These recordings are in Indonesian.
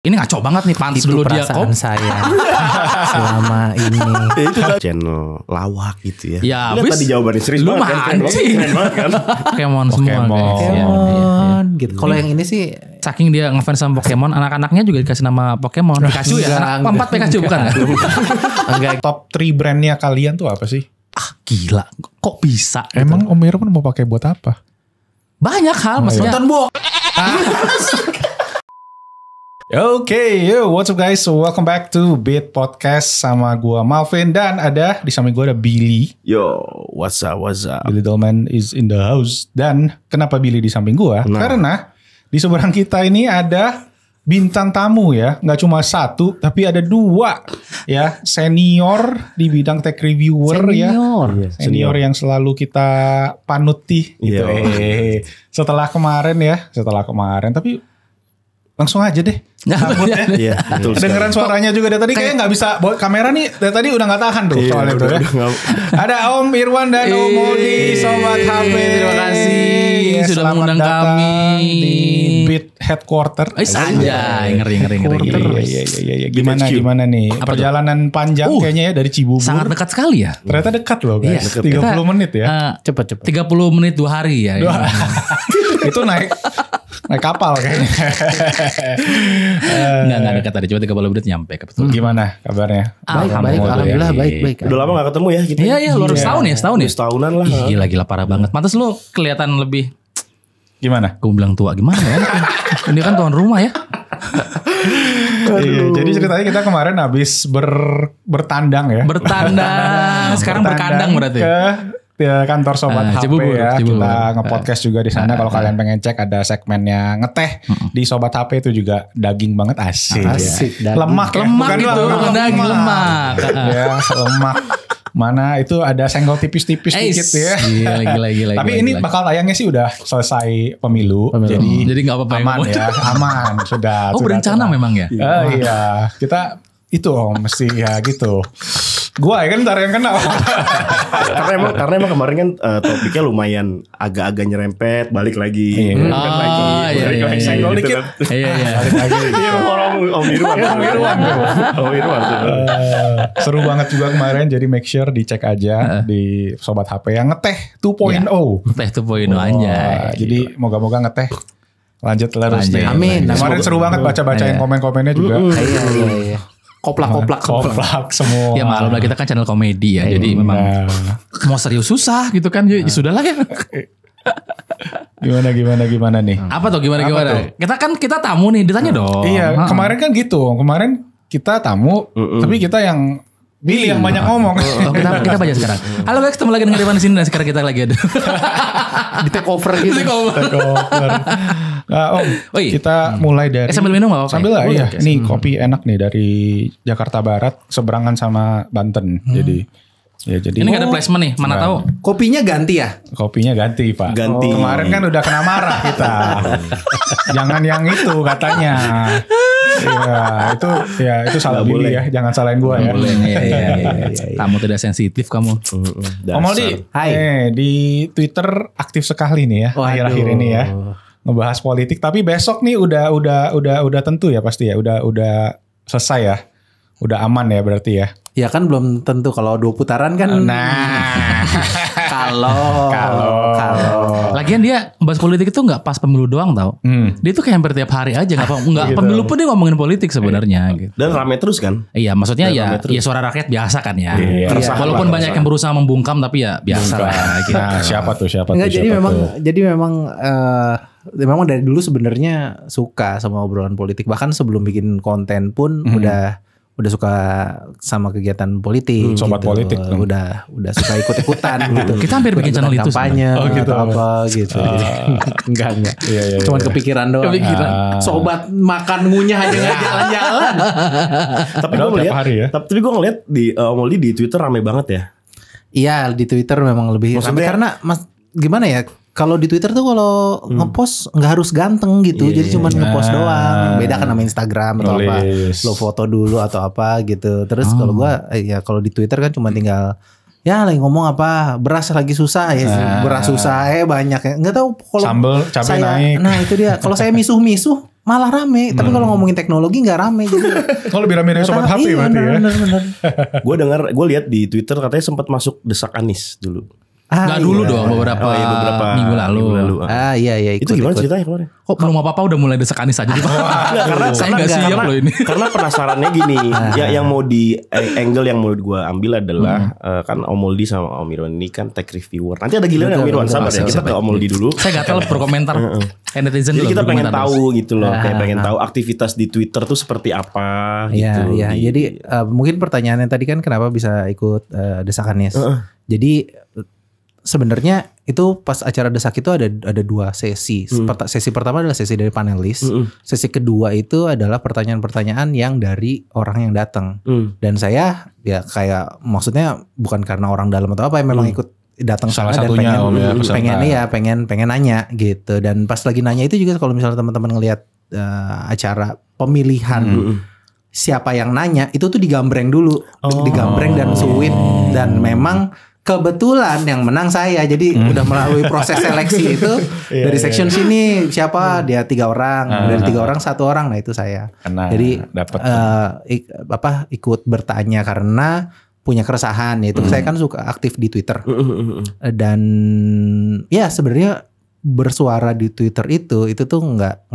Ini ngaco banget nih, pantas Itu dulu dia perasaan saya selama ini. Itu kan channel lawak gitu ya. Ya, Lihat abis tadi jawabannya serius lu banget kan. mancing. Keren banget kan. Pokemon semua guys. Iya. Gitu. Kalau yang ini sih Saking dia ngefans sama Pokemon, anak-anaknya juga dikasih nama Pokemon. Pikachu ya? Anak 4 Pikachu bukan? enggak. Top 3 brandnya kalian tuh apa sih? Ah gila, kok bisa? Emang Om Irfan mau pakai buat apa? Banyak hal maksudnya. Nonton box. Oke, yo, what's up guys? So, welcome back to Beat Podcast sama gua Malvin dan ada di samping gua ada Billy. Yo, what's up? Billy Dolman is in the house. Dan kenapa Billy di samping gua? Nah. Karena di seberang kita ini ada bintang tamu ya, nggak cuma satu, tapi ada 2 ya, senior di bidang tech reviewer ya. Senior yang selalu kita panuti gitu. Setelah kemarin, tapi langsung aja deh. Cabut ya. Iya, betul. Dengeran suaranya juga dari tadi kayaknya nggak bisa bawa kamera nih, dari tadi udah nggak tahan tuh soalnya tuh ya. Ada Om Irwan dan Om Modi, Sobat HP. Terima kasih sudah Selamat mengundang datang kami di Beat Headquarter. Anjay, ngeri. Iya. Gimana nih? Apa Perjalanan panjang kayaknya ya dari Cibubur. Sangat dekat sekali ya. Ternyata dekat loh guys. Iya, 30 menit ya. Cepet. 30 menit 2 hari ya. Itu naik kapal kayaknya. Enggak dekat tadi, cuma 30 menit nyampe kebetulan. Gimana kabarnya? Baik, alhamdulillah baik. Udah lama gak ketemu ya kita. Iya, luar setahun ya. Setahunan lah. Ih, gila parah banget. Pantes lu kelihatan lebih, Gimana? gue bilang tua gimana ya? Ini kan tuan rumah ya. Iya, jadi ceritanya kita kemarin habis bertandang ya. Bertandang, sekarang berkandang berarti. Ke kantor Sobat HP Cibubur. Kita nge-podcast juga di sana. Kalau kalian pengen cek ada segmennya ngeteh di Sobat HP itu juga daging banget asik. Daging. Lemak ya. Lemak Bukan gitu, bukan daging lemak. Ya, lemak. Mana itu ada senggol tipis-tipis dikit ya. Gila. Tapi ini bakal tayangnya sih udah selesai pemilu. Jadi nggak apa-apa aman ya, aman sudah. Oh, sudah berencana tenang. memang ya. Iya, kita itu mesti ya gitu. Gua ya kan ntar yang kena. karena emang kemarin kan topiknya lumayan agak-agak nyerempet, balik lagi. Iya. Balik lagi senggol Iya. dikit. Iya. Iya, Om Irwan. Seru banget juga kemarin, jadi make sure dicek aja di Sobat HP yang ngeteh 2.0. Teh 2.0 aja. Jadi moga-moga ngeteh lanjut terus nih. Amin. Kemarin seru banget baca-bacain komen-komennya juga. Iya. Koplak. Semua. Ya maklum lah, kita kan channel komedi ya. Jadi memang mau serius susah gitu kan. Ya sudah lah ya. Gimana nih? Apa tuh gimana? tuh? Kita tamu nih, ditanya dong. Iya, kemarin kan gitu. Kemarin kita tamu, tapi kita yang Billy yang banyak ngomong. Oh, kita baca sekarang. Halo guys, ketemu lagi dengan Irfan di sini dan sekarang kita lagi ada Di take over gitu. Nah, Om, kita mulai dari sambil minum nggak apa-apa? Sambil lah, iya. Ini kopi enak nih dari Jakarta Barat, seberangan sama Banten. Jadi Ini nggak ada placement nih, mana tahu. Kopinya ganti ya? kopinya ganti, Pak. Ganti. Kemarin kan udah kena marah kita. Jangan yang itu katanya. Itu salah Billy ya. Jangan salahin gua ya. Iya. Kamu tidak sensitif kamu. Om Aldi, Hai. di Twitter aktif sekali nih ya akhir-akhir ini ya. Ngebahas politik, tapi besok nih udah tentu ya pasti ya. Udah selesai ya. Udah aman ya berarti ya. Ya kan belum tentu kalau 2 putaran kan. Nah, Kalau Lagian dia bahas politik itu nggak pas pemilu doang tau. Dia tuh kayak hampir tiap hari aja nggak pemilu pun dia ngomongin politik sebenarnya. Gitu. Dan rame terus kan? Iya, maksudnya ya suara rakyat biasa kan ya. Iya. Walaupun banyak yang berusaha membungkam tapi ya biasa lah. Gitu. nah siapa tuh? Enggak, jadi memang dari dulu sebenarnya suka sama obrolan politik. Bahkan sebelum bikin konten pun udah suka sama kegiatan politik. Sobat gitu. politik dong. Udah suka ikut-ikutan gitu. Kita hampir bikin channel itu kampanye gitu. atau apa gitu. Enggak. Iya. Cuman kepikiran doang. Sobat makan ngunyah aja nggak jalan-jalan. Tapi gue ngeliat hari ya. Tapi gue ngeliat di Om Aldi di Twitter rame banget ya. Iya, di Twitter memang lebih Maksudnya- karena gimana ya? Kalau di Twitter tuh kalau ngepost nggak harus ganteng gitu, jadi cuma ngepost doang. Beda kan sama Instagram atau apa, lo foto dulu atau apa gitu. Terus kalau gua ya kalau di Twitter kan cuma tinggal ya lagi ngomong apa, beras lagi susah ya, beras susah banyak ya. Nggak tahu kalau Sambal cabai naik. Nah itu dia. Kalau saya misuh-misuh malah rame. Tapi kalau ngomongin teknologi nggak rame. Jadi kalau lebih rame dari sobat HP berarti ya. Bener. Gue lihat di Twitter katanya sempat masuk desak Anies dulu. Nggak dulu dong, beberapa minggu lalu. Iya Itu gimana ceritanya kemarin? Kok belum apa-apa udah mulai desak Anies aja? Karena saya nggak siap loh ini. Karena penasarannya gini, yang mau di angle yang mau gue ambil adalah kan Om Moldi sama Om Irwan ini kan tech reviewer. Nanti ada giliran Om Irwan, sabar ya, kita ke Om Moldi dulu. Saya nggak tahu berkomentar. Netizen jadi kita pengen tahu gitu loh, kayak pengen tahu aktivitas di Twitter tuh seperti apa gitu. Iya. Jadi mungkin pertanyaannya tadi kan kenapa bisa ikut desak Anies. Jadi sebenarnya itu pas acara desak itu ada 2 sesi. Sesi pertama adalah sesi dari panelis. Sesi kedua itu adalah pertanyaan-pertanyaan yang dari orang yang datang. Dan saya ya kayak maksudnya bukan karena orang dalam atau apa, memang ikut datang sana dan pengen nanya gitu. Dan pas lagi nanya itu juga kalau misalnya teman-teman ngelihat acara pemilihan siapa yang nanya itu tuh digambreng dulu, digambreng dan suit, dan memang kebetulan yang menang saya, jadi udah melalui proses seleksi itu dari section sini siapa dia 3 orang, dari 3 orang 1 orang, nah itu saya. Jadi ikut bertanya karena punya keresahan, yaitu saya kan suka aktif di Twitter dan ya sebenarnya bersuara di Twitter itu tuh nggak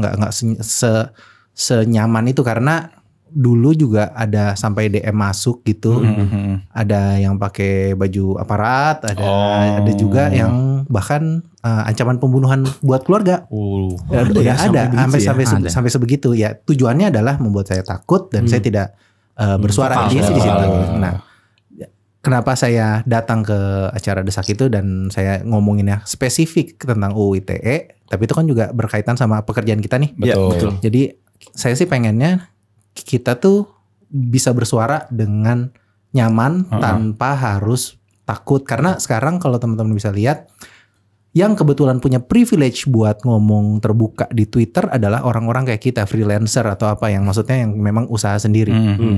senyaman itu karena dulu juga ada sampai DM masuk gitu, ada yang pakai baju aparat, ada juga yang bahkan ancaman pembunuhan buat keluarga. Ada sampai sebegitu ya. Tujuannya adalah membuat saya takut dan saya tidak bersuara di situ. Nah, kenapa saya datang ke acara desak itu dan saya ngomonginnya spesifik tentang UU ITE, tapi itu kan juga berkaitan sama pekerjaan kita nih. Betul. Jadi saya sih pengennya kita tuh bisa bersuara dengan nyaman tanpa harus takut. Karena sekarang kalau teman-teman bisa lihat, yang kebetulan punya privilege buat ngomong terbuka di Twitter adalah orang-orang kayak kita, freelancer atau apa, yang maksudnya yang memang usaha sendiri.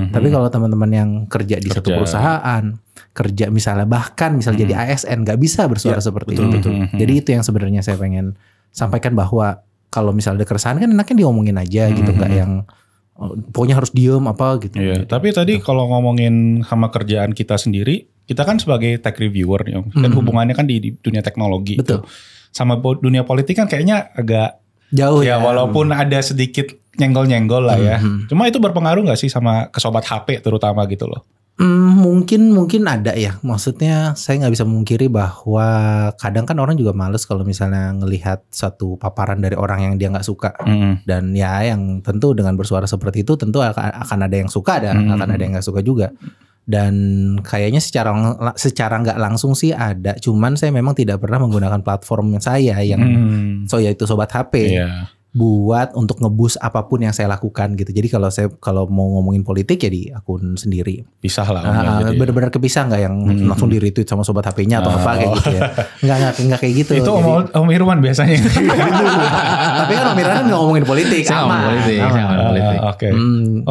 Tapi kalau teman-teman yang kerja di satu perusahaan, kerja misalnya jadi ASN, nggak bisa bersuara seperti itu. Jadi itu yang sebenarnya saya pengen sampaikan, bahwa kalau misalnya ada keresahan kan enaknya diomongin aja gitu, nggak yang pokoknya harus diem apa gitu. Iya, tapi tadi kalau ngomongin sama kerjaan kita sendiri, kita kan sebagai tech reviewer nih, kan hubungannya kan di dunia teknologi. Betul. Sama dunia politik kan kayaknya agak jauh ya. Walaupun ada sedikit nyenggol-nyenggol lah ya. Cuma itu berpengaruh nggak sih sama ke sobat HP terutama gitu loh? Mungkin ada ya. Maksudnya saya nggak bisa memungkiri bahwa kadang kan orang juga males kalau misalnya ngelihat satu paparan dari orang yang dia nggak suka. Dan ya yang tentu dengan bersuara seperti itu tentu akan ada yang suka, akan ada yang nggak suka juga. Dan kayaknya secara nggak langsung sih ada. Cuman saya memang tidak pernah menggunakan platform saya yang yaitu Sobat HP. Buat untuk ngeboost apapun yang saya lakukan gitu. Jadi kalau mau ngomongin politik ya di akun sendiri. Pisah lah. Benar-benar kepisah, nggak yang langsung di retweet sama Sobat HP-nya atau apa kayak gitu ya. Nggak kayak gitu. Itu Om Irwan biasanya. Tapi kan Om Irwan kan nggak ngomongin politik. Sama politik. Oke.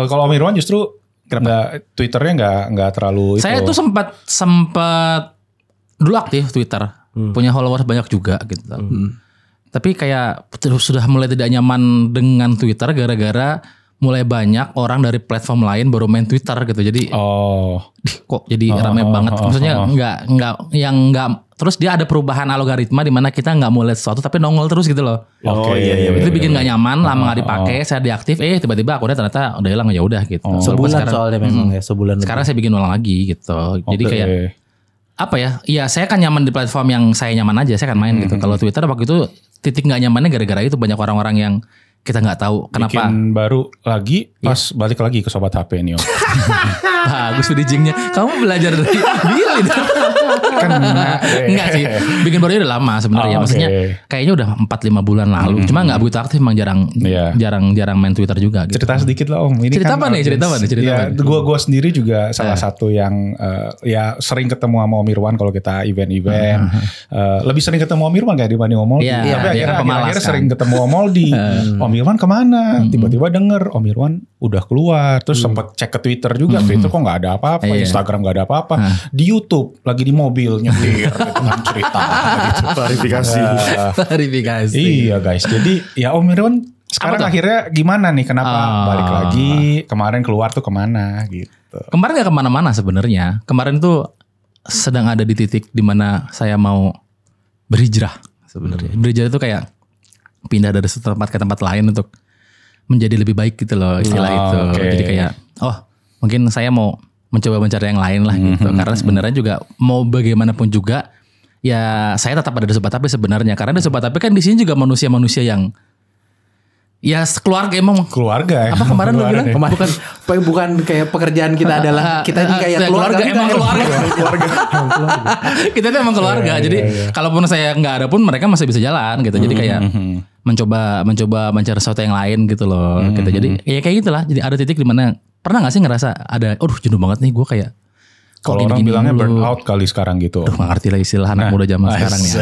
Kalau Om Irwan justru Twitternya nggak terlalu. Saya tuh sempat dulu aktif Twitter. Punya followers banyak juga gitu. Tapi kayak sudah mulai tidak nyaman dengan Twitter gara-gara mulai banyak orang dari platform lain baru main Twitter gitu. Jadi kok jadi ramai banget. Maksudnya nggak terus dia ada perubahan algoritma di mana kita nggak mau lihat sesuatu tapi nongol terus gitu loh. Iya. Itu bikin nggak nyaman, lama nggak dipakai, saya deaktif, tiba-tiba akunnya ternyata udah hilang, ya udah gitu. Sebulan soalnya memang ya, sebulan. Sekarang saya bikin ulang lagi gitu. Jadi kayak apa ya? Iya, saya kan nyaman di platform yang saya nyaman aja, saya kan main gitu. Kalau Twitter waktu itu titik nggak nyamannya gara-gara itu banyak orang-orang yang kita nggak tahu kenapa. Bikin baru lagi pas balik lagi ke Sobat HP nih Om. Bagus bridgingnya. Kamu belajar dari Billy. Enggak sih. Bikin baru udah lama sebenarnya. Maksudnya kayaknya udah 4-5 bulan lalu. Cuma nggak begitu aktif, emang jarang main Twitter juga gitu. Cerita sedikit lah Om. Ini cerita kan apa nih? Cerita apa? Gue sendiri juga salah satu yang sering ketemu sama Om Irwan kalau kita event-event. Lebih sering ketemu Om Irwan kayak dibanding Om Moldi. Tapi akhirnya sering ketemu Om Moldi. Om Irwan kemana? Tiba-tiba denger Om Irwan udah keluar. Terus sempat cek ke Twitter juga. Twitter kok gak ada apa-apa. Instagram gak ada apa-apa. Di YouTube lagi di mobil nyetir gitu kan cerita gitu. Klarifikasi. Klarifikasi. Iya guys. Jadi ya Om Irwan Sekarang akhirnya gimana nih? Kenapa balik lagi? Kemarin keluar tuh kemana gitu? Kemarin gak kemana-mana sebenarnya. Kemarin tuh sedang ada di titik dimana saya mau berhijrah sebenarnya. Berhijrah itu kayak pindah dari satu tempat ke tempat lain untuk menjadi lebih baik gitu loh istilah itu. Okay. Jadi kayak mungkin saya mau mencoba mencari yang lain lah gitu. Karena sebenarnya juga mau bagaimanapun juga ya saya tetap ada di Sobat HP sebenarnya. Karena di Sobat HP kan di sini juga manusia-manusia yang ya keluarga emang. Keluarga. Apa kemarin lu bilang? Bukan kayak pekerjaan kita adalah kita ini kayak keluarga. Emang keluarga. Kita tuh emang keluarga. Jadi kalaupun saya nggak ada pun mereka masih bisa jalan gitu. Jadi kayak mencoba mencari sesuatu yang lain gitu loh. Gitu. Jadi ya kayak gitulah. Jadi ada titik di mana pernah nggak sih ngerasa ada, jenuh banget nih gue kayak. Kalau orang bilangnya burnout kali sekarang gitu. Gak ngerti lah istilah anak muda zaman sekarang nih.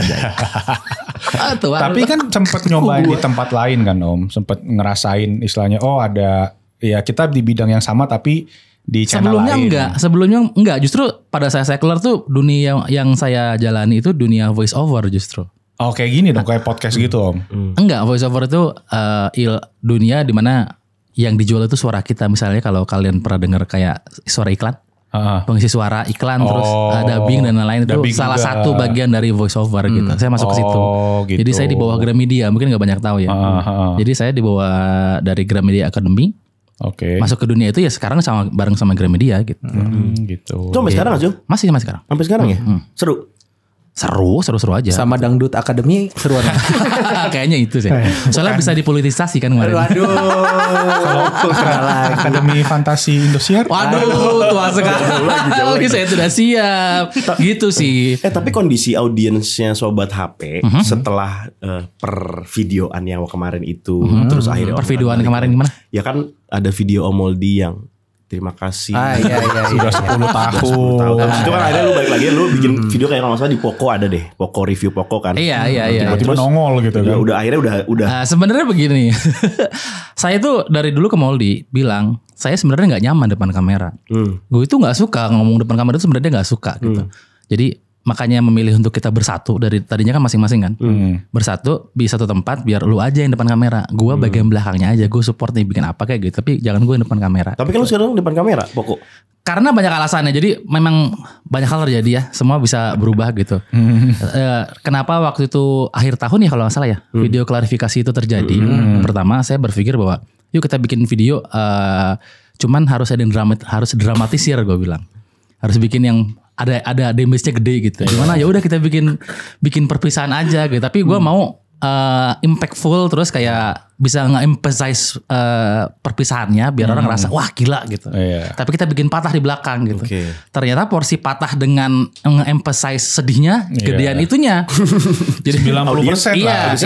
Tapi kan sempat nyobain di tempat lain kan Om. Sempat ngerasain istilahnya ada ya kita di bidang yang sama tapi di channel lain. Sebelumnya enggak. Justru pada saya keluar tuh dunia yang saya jalani itu dunia voice over justru. Oh kayak gini dong kayak podcast gitu Om. Enggak, voice over itu dunia dimana yang dijual itu suara kita. Misalnya kalau kalian pernah dengar kayak suara iklan. Pengisi suara iklan terus dubbing dan lain-lain itu salah juga. Satu bagian dari voice over gitu. Saya masuk ke situ. Gitu. Jadi saya di bawah Gramedia, mungkin nggak banyak tahu ya. Jadi saya di bawah dari Gramedia Academy. Oke. Masuk ke dunia itu ya sekarang bareng sama Gramedia gitu. Gitu. Itu sampai sekarang aja? Masih sekarang. Sampai sekarang ya? Seru? Seru aja. Sama Dangdut Academy seruan. Kayaknya itu sih. Soalnya bisa dipolitisasi kan kemarin. Waduh. Kalau Akademi Fantasi Indosiar. Waduh, tua sekali. Saya sudah siap. Gitu sih. Tapi kondisi audiensnya Sobat HP setelah pervideoan yang kemarin itu terus akhirnya pervideoan kemarin gimana? Ya kan ada video Om Moldy yang terima kasih. Sudah 10 tahun. Itu kan akhirnya lu balik lagi lu bikin video kayak kalau di Poco ada deh. Poco review Poco kan. Iya. Tiba-tiba nongol gitu kan. Udah. Sebenarnya begini. Saya tuh dari dulu ke Moldy bilang saya sebenarnya nggak nyaman depan kamera. Gue itu nggak suka ngomong depan kamera itu sebenarnya nggak suka gitu. Jadi makanya memilih untuk kita bersatu dari tadinya kan masing-masing kan. Bersatu di satu tempat biar lu aja yang depan kamera. Gue bagian belakangnya aja. Gue support nih bikin apa kayak gitu. Tapi jangan gue yang depan kamera. Tapi kan lu sekarang depan kamera Poco. Karena banyak alasannya. Jadi memang banyak hal terjadi ya. Semua bisa berubah gitu. Kenapa waktu itu akhir tahun ya kalau gak salah ya. Video klarifikasi itu terjadi. Pertama saya berpikir bahwa yuk kita bikin video. Cuman harus dramatisir gue bilang. Harus bikin yang ada damage-nya gede gitu. Gimana ya udah kita bikin perpisahan aja gitu. Tapi gue mau impactful terus kayak bisa nge-emphasize perpisahannya biar orang ngerasa wah gila gitu. Tapi kita bikin patah di belakang gitu. Ternyata porsi patah dengan nge-emphasize sedihnya gedean itunya. Jadi 90% lah.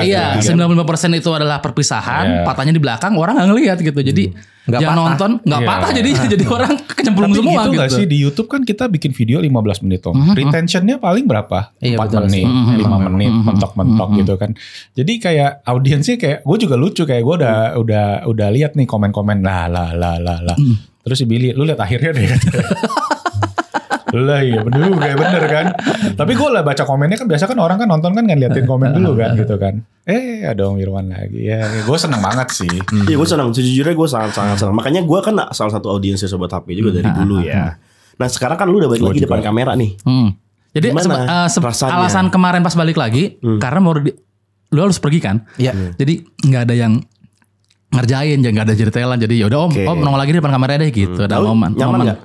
Iya. 95% itu adalah perpisahan, patahnya di belakang orang nggak ngelihat gitu. Jadi yang nonton nggak patah jadi orang kecemplung semua gitu. Tapi gitu. gak sih di YouTube kan kita bikin video 15 menit Om. Retentionnya paling berapa? 4 menit, 5 menit, mentok-mentok gitu kan. Jadi kayak audiensnya kayak gue juga lucu kayak gue udah lihat nih komen-komen lah. Terus si Billy lu lihat akhirnya deh. Lah iya bener kan. Tapi gue lah baca komennya kan biasa kan orang kan nonton kan liatin komen dulu kan gitu kan. Ada Om Irwan lagi ya. Gue seneng banget sih. Iya gue seneng. Sejujurnya gue sangat seneng. Makanya gue kan salah satu audiensnya Sobat HP juga dari dulu ya. Nah sekarang kan lu udah balik lagi depan kamera nih. Jadi alasan kemarin pas balik lagi karena mau lu harus pergi kan. Jadi nggak ada yang ngerjain, nggak ada ceritelan. Jadi yaudah Om nongol lagi di depan kamera deh gitu. Dan nyaman nggak?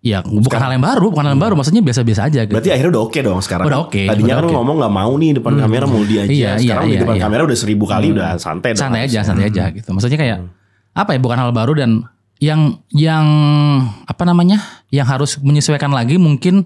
Ya bukan hal yang baru, maksudnya biasa-biasa aja gitu. Berarti akhirnya udah oke dong sekarang. Udah oke. Tadinya kan ngomong nggak mau nih depan kamera Moldy aja. Sekarang di depan kamera udah 1000 kali udah santai. Santai aja gitu. Maksudnya kayak apa ya? Bukan hal baru dan yang apa namanya? Yang harus menyesuaikan lagi mungkin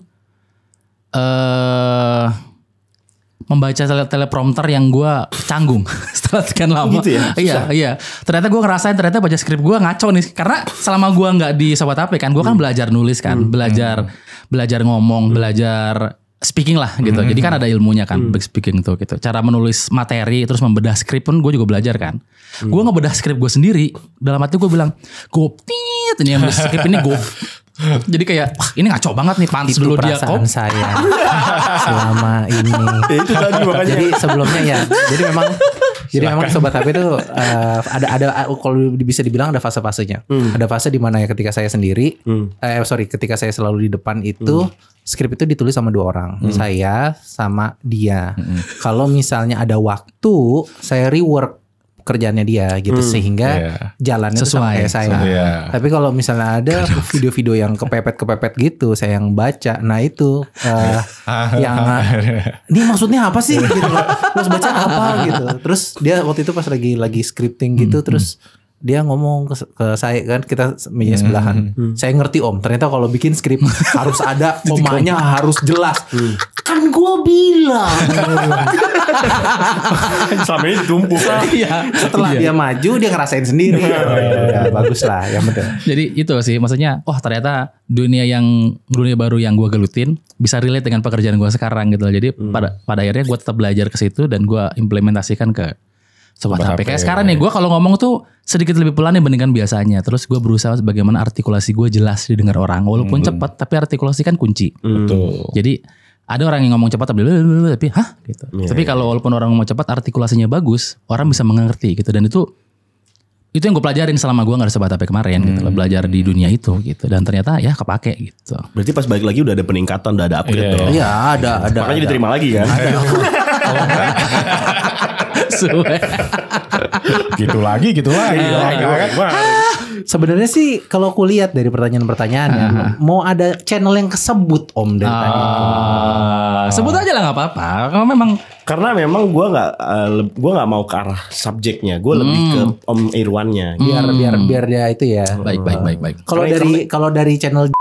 membaca teleprompter yang gue canggung setelah sekian lama. Gitu ya? Iya. Ternyata gue ngerasain baca skrip gue ngaco nih. Karena selama gue nggak di Sobat HP kan, gue kan belajar nulis kan, belajar ngomong, belajar speaking lah gitu. Jadi kan ada ilmunya kan, back speaking tuh gitu. Cara menulis materi terus membedah skrip pun gue juga belajar kan. Gue ngebedah skrip gue sendiri. Dalam hati gue bilang, ini yang skrip ini gue. Jadi kayak wah ini ngaco banget nih, pantas dulu dia perasaan saya selama ini. Itu tadi makanya. Jadi sebelumnya ya. Jadi memang Jadi memang sobat HP itu ada kalau bisa dibilang ada fase-fasenya. Ada fase di mana ya ketika saya sendiri, ketika saya selalu di depan itu skrip itu ditulis sama 2 orang, saya sama dia. Kalau misalnya ada waktu, saya rework kerjaannya dia gitu sehingga jalannya sesuai kayak saya. Tapi kalau misalnya ada video-video yang kepepet gitu, saya yang baca. Nah itu yang ini maksudnya apa sih gitu. Terus baca apa gitu. Terus dia waktu itu pas lagi scripting gitu terus dia ngomong ke saya kan, kita meja sebelahan. Saya ngerti om, ternyata kalau bikin skrip harus ada komanya harus jelas. Kan gue bilang. Selama ini tumpuk. Setelah dia maju dia ngerasain sendiri. Ya, bagus lah yang penting. Jadi itu sih maksudnya, ternyata dunia baru yang gue gelutin bisa relate dengan pekerjaan gue sekarang gitu. Jadi pada akhirnya gue tetap belajar ke situ dan gue implementasikan ke Sobat HP. Kayak sekarang nih gue kalau ngomong tuh sedikit lebih pelan dibandingkan biasanya. Terus gue berusaha bagaimana artikulasi gue jelas didengar orang. Walaupun cepat tapi artikulasi kan kunci. Betul. Jadi ada orang yang ngomong cepat tapi gitu. Tapi kalau walaupun orang ngomong cepat artikulasinya bagus, orang bisa mengerti gitu. Dan itu yang gue pelajarin selama gue nggak ada Sobat HP kemarin gitu loh, belajar di dunia itu gitu. Dan ternyata ya kepake gitu. Berarti pas balik lagi udah ada peningkatan, udah ada upgrade dong. Iya ada. Makanya diterima lagi kan. Gitu lagi. Sebenarnya sih kalau aku lihat dari pertanyaan-pertanyaannya, mau ada channel yang kesebut om dari tadi. Sebut aja lah nggak apa-apa. Kalau memang karena memang gue nggak mau ke arah subjeknya, gue lebih ke Om Irwannya. Biar dia itu ya. Baik. Kalau dari channel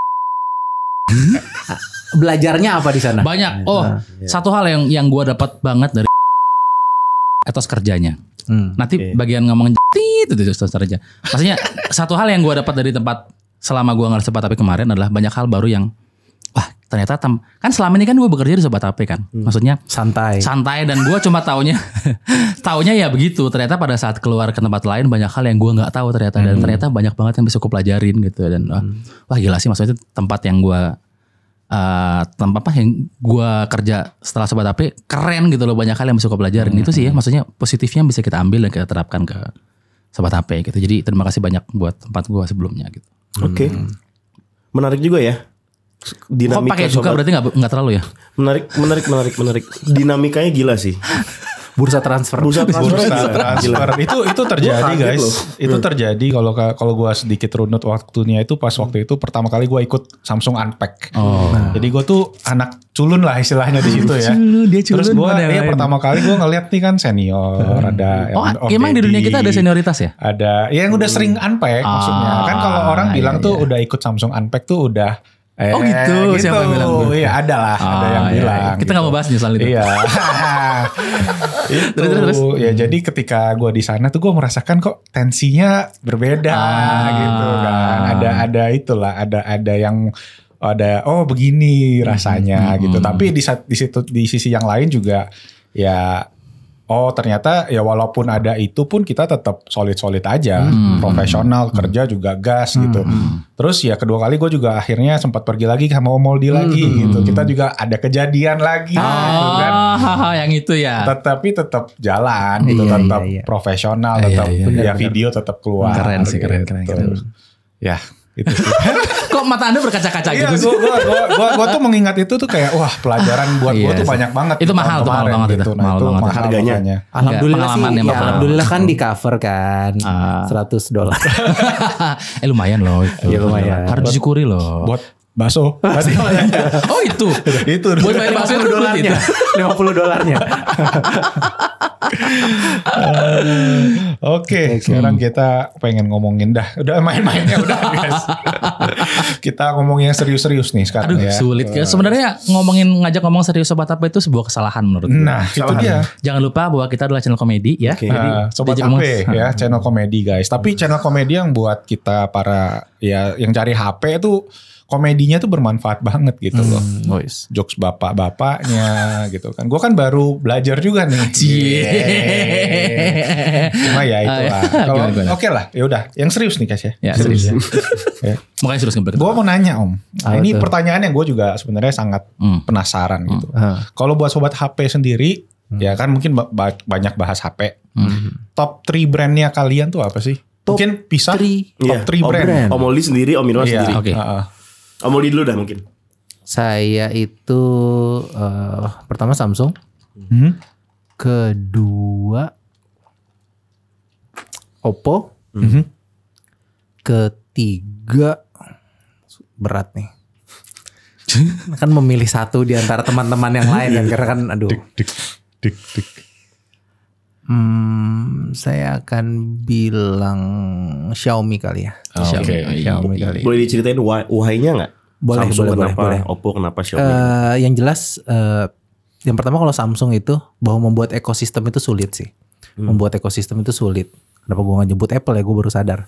belajarnya apa di sana? Banyak. Satu hal yang gue dapat banget dari etos kerjanya. Nanti bagian ngomong itu saja. Maksudnya satu hal yang gue dapat dari tempat selama gue nggak Sobat HP kemarin adalah banyak hal baru yang ternyata kan selama ini kan gue bekerja di Sobat HP kan. Maksudnya santai dan gue cuma taunya ya begitu. Ternyata pada saat keluar ke tempat lain banyak hal yang gue nggak tahu ternyata, dan ternyata banyak banget yang bisa gue pelajarin gitu. Dan wah gila sih, maksudnya tempat yang gue kerja setelah Sobat HP keren gitu loh, banyak hal yang bisa gue pelajarin. Itu sih ya, maksudnya positifnya bisa kita ambil dan kita terapkan ke Sobat HP gitu. Jadi terima kasih banyak buat tempat gue sebelumnya gitu. Oke. Menarik juga ya. Dinamika pakai juga berarti nggak terlalu ya? Menarik. Dinamikanya gila sih. Bursa transfer. Itu terjadi guys. Itu terjadi kalau gue sedikit runut waktunya itu pas waktu itu pertama kali gue ikut Samsung Unpack. Jadi gue tuh anak culun lah istilahnya di situ ya. Terus gue pertama kali gue ngeliat nih kan senior ada. Emang di dunia kita ada senioritas ya? Ada. Ya yang udah sering Unpack maksudnya. Kan kalau orang bilang tuh udah ikut Samsung Unpack tuh udah. Gitu. Siapa yang bilang? Iya ada lah. Ada yang bilang. Kita nggak mau bahas nih soal itu. Iya. Terus. Ya jadi ketika gue di sana tuh gue merasakan kok tensinya berbeda gitu kan. Ada itulah. Ada yang begini rasanya gitu. Tapi di sisi yang lain juga ya. Ternyata ya walaupun ada itu pun kita tetap solid aja, profesional, kerja juga gas gitu. Terus ya kedua kali gue juga akhirnya sempat pergi lagi sama Om Moldi lagi gitu. Kita juga ada kejadian lagi gitu kan. Yang itu ya. Tapi tetap jalan, tetap profesional, tetap video tetap keluar. Keren sih, keren. Ya. Itu sih. Kok mata Anda berkaca-kaca gitu sih? Gue tuh mengingat itu tuh kayak wah pelajaran buat gue tuh banyak banget. Itu mahal banget itu. Mahal banget harganya. Alhamdulillah kan di cover kan $100. Lumayan loh. Lumayan. Harus disyukuri loh. Buat bakso. Oh itu. Buat bayar bakso $50. $50. Oke, sekarang kita pengen ngomongin udah main-mainnya udah guys. Kita ngomongin yang serius-serius nih sekarang. Aduh, sulit ya. Sebenarnya ngajak ngomong serius Sobat HP itu sebuah kesalahan menurut gue. Nah, itu dia. Jangan lupa bahwa kita adalah channel komedi ya. Jadi Sobat HP ya, channel komedi guys. Tapi channel komedi yang buat kita para ya yang cari HP itu komedinya tuh bermanfaat banget gitu loh. Jokes bapak-bapaknya gitu kan. Gue kan baru belajar juga nih. Cuma ya itulah. Kalau oke lah, ya udah. Yang serius nih Kas ya. Ya serius. Ya. Makanya serius ngeber. Gue mau nanya Om. Ini pertanyaan yang gue juga sebenarnya sangat penasaran gitu. Kalau buat Sobat HP sendiri, ya kan mungkin banyak bahas HP. Top 3 brandnya kalian tuh apa sih? Mungkin pisah. Top 3 brand. Om Moldi sendiri, Om Irwan sendiri. Oke. Om Moldi dulu dah mungkin. Saya itu pertama Samsung. Kedua Oppo. Ketiga berat nih. Kan memilih satu di antara teman-teman yang lain kan, karena kan aduh. Saya akan bilang Xiaomi kali ya. Xiaomi kali. Boleh diceritain why-nya nggak? Boleh, Samsung boleh, kenapa, boleh. Oppo kenapa, Xiaomi? Yang jelas yang pertama kalau Samsung itu bahwa membuat ekosistem itu sulit sih. Membuat ekosistem itu sulit. Kenapa gue gak nyebut Apple ya, gue baru sadar.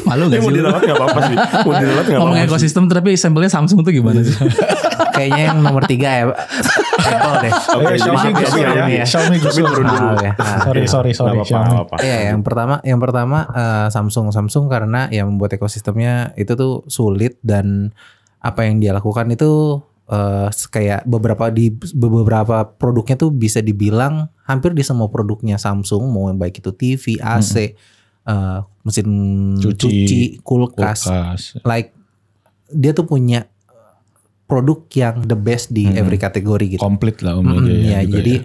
Malu gak sih? Mau dirawat gak apa-apa sih. Mau dirawat gak Ngomong apa-apa ekosistem tapi sampelnya Samsung tuh gimana sih? Kayaknya yang nomor 3 ya Apple deh. Xiaomi gusul ya. Xiaomi gusul. Sorry. Iya, yang pertama Samsung karena ya membuat ekosistemnya itu tuh sulit, dan apa yang dia lakukan itu kayak beberapa produknya tuh bisa dibilang hampir di semua produknya Samsung, mau yang baik itu TV, AC, mesin cuci, kulkas. Like dia tuh punya produk yang the best di every kategori gitu. Komplit lah ya, jadi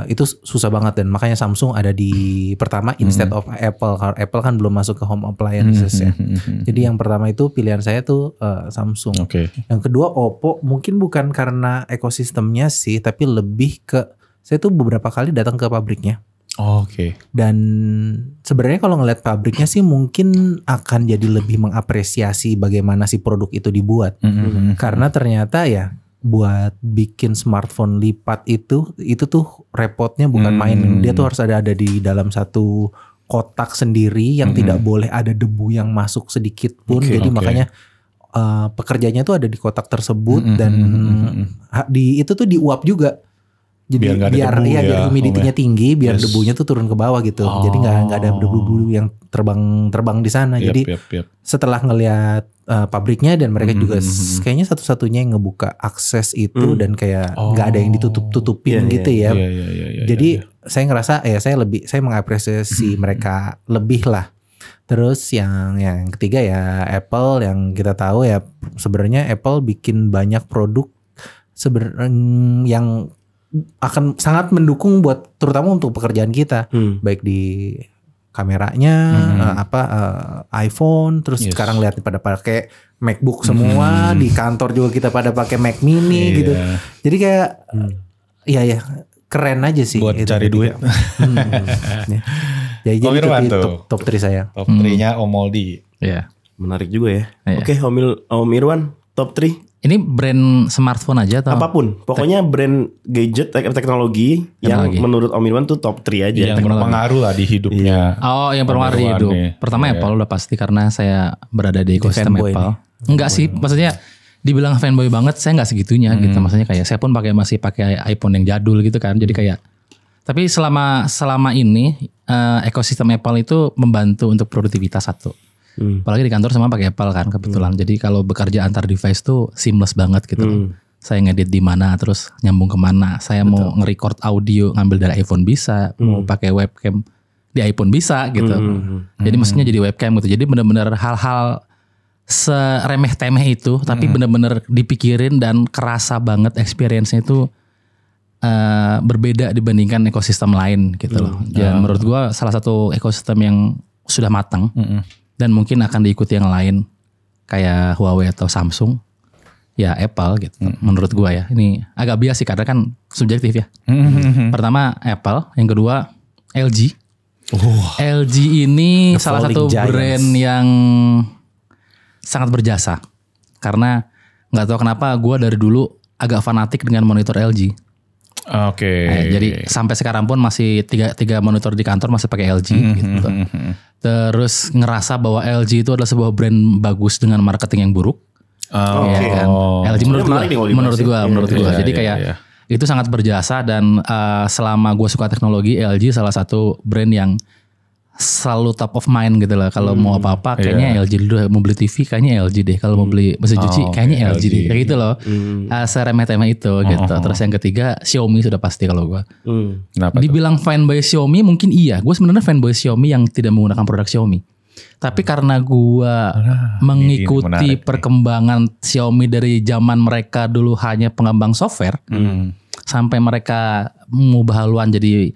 itu susah banget, dan makanya Samsung ada di pertama instead of Apple. Karena Apple kan belum masuk ke home appliances ya. Jadi yang pertama itu pilihan saya tuh Samsung. Yang kedua Oppo, mungkin bukan karena ekosistemnya sih, tapi lebih ke saya tuh beberapa kali datang ke pabriknya. Dan sebenarnya kalau ngeliat pabriknya sih mungkin akan jadi lebih mengapresiasi bagaimana si produk itu dibuat. Karena ternyata ya buat bikin smartphone lipat itu tuh repotnya bukan main. Dia tuh harus ada di dalam satu kotak sendiri yang tidak boleh ada debu yang masuk sedikit pun. Jadi makanya pekerjaannya tuh ada di kotak tersebut, dan itu tuh diuap juga. Jadi biar humidity-nya tinggi, biar debunya tuh turun ke bawah gitu. Jadi nggak ada debu-debu yang terbang di sana. Jadi setelah ngelihat pabriknya, dan mereka juga kayaknya satu-satunya yang ngebuka akses itu, dan kayak nggak ada yang ditutup-tutupin gitu ya. Jadi saya ngerasa saya mengapresiasi mereka lebih lah. Terus yang ketiga ya Apple, yang kita tahu ya sebenarnya Apple bikin banyak produk yang akan sangat mendukung buat terutama untuk pekerjaan kita, baik di kameranya, iPhone, terus sekarang lihat pada pakai MacBook semua, di kantor juga kita pada pakai Mac Mini gitu. Jadi kayak ya keren aja sih buat itu, cari duit. Ya, jadi itu top 3 saya. Top 3-nya Om Moldi. Iya. Menarik juga ya. Oke, Om Irwan, top 3. Ini brand smartphone aja atau? Apapun. Pokoknya brand gadget, teknologi yang menurut Om Irwan tuh top 3 aja. Yang berpengaruh lah di hidupnya. Yang berpengaruh di hidup. Pertama Apple udah pasti, karena saya berada di ekosistem Apple. Enggak sih, maksudnya dibilang fanboy banget saya nggak segitunya gitu. Maksudnya kayak saya pun masih pakai iPhone yang jadul gitu kan. Jadi kayak tapi selama ini ekosistem Apple itu membantu untuk produktivitas satu. Apalagi di kantor semua pakai Apple kan kebetulan. Jadi kalau bekerja antar device tuh seamless banget gitu. Saya ngedit di mana, terus nyambung kemana. Saya mau nge-record audio ngambil dari iPhone bisa, mau pakai webcam di iPhone bisa gitu. Jadi maksudnya jadi webcam gitu. Jadi benar-benar hal-hal seremeh-temeh itu, tapi benar-benar dipikirin dan kerasa banget experience-nya itu berbeda dibandingkan ekosistem lain gitu loh. Dan menurut gua salah satu ekosistem yang sudah matang. Dan mungkin akan diikuti yang lain kayak Huawei atau Samsung, ya Apple gitu. Menurut gua ya, ini agak bias sih karena kan subjektif ya. Pertama Apple, yang kedua LG. LG ini salah satu brand yang sangat berjasa, karena nggak tahu kenapa gua dari dulu agak fanatik dengan monitor LG. Jadi sampai sekarang pun masih tiga monitor di kantor masih pakai LG gitu. Terus ngerasa bahwa LG itu adalah sebuah brand bagus dengan marketing yang buruk. Kan? LG menurut gua. Jadi kayak itu sangat berjasa, dan selama gua suka teknologi, LG salah satu brand yang selalu top of mind gitu lah. Kalau mau apa-apa kayaknya LG dulu, mau beli TV kayaknya LG deh. Kalau mau beli mesin cuci kayaknya LG deh. Kayak gitu loh. Seremeh-temeh itu gitu. Terus yang ketiga Xiaomi sudah pasti kalau gue. Dibilang fanboy Xiaomi mungkin iya. Gue sebenarnya fanboy Xiaomi yang tidak menggunakan produk Xiaomi. Tapi karena gue mengikuti perkembangan Xiaomi dari zaman mereka dulu hanya pengembang software, sampai mereka mengubah haluan jadi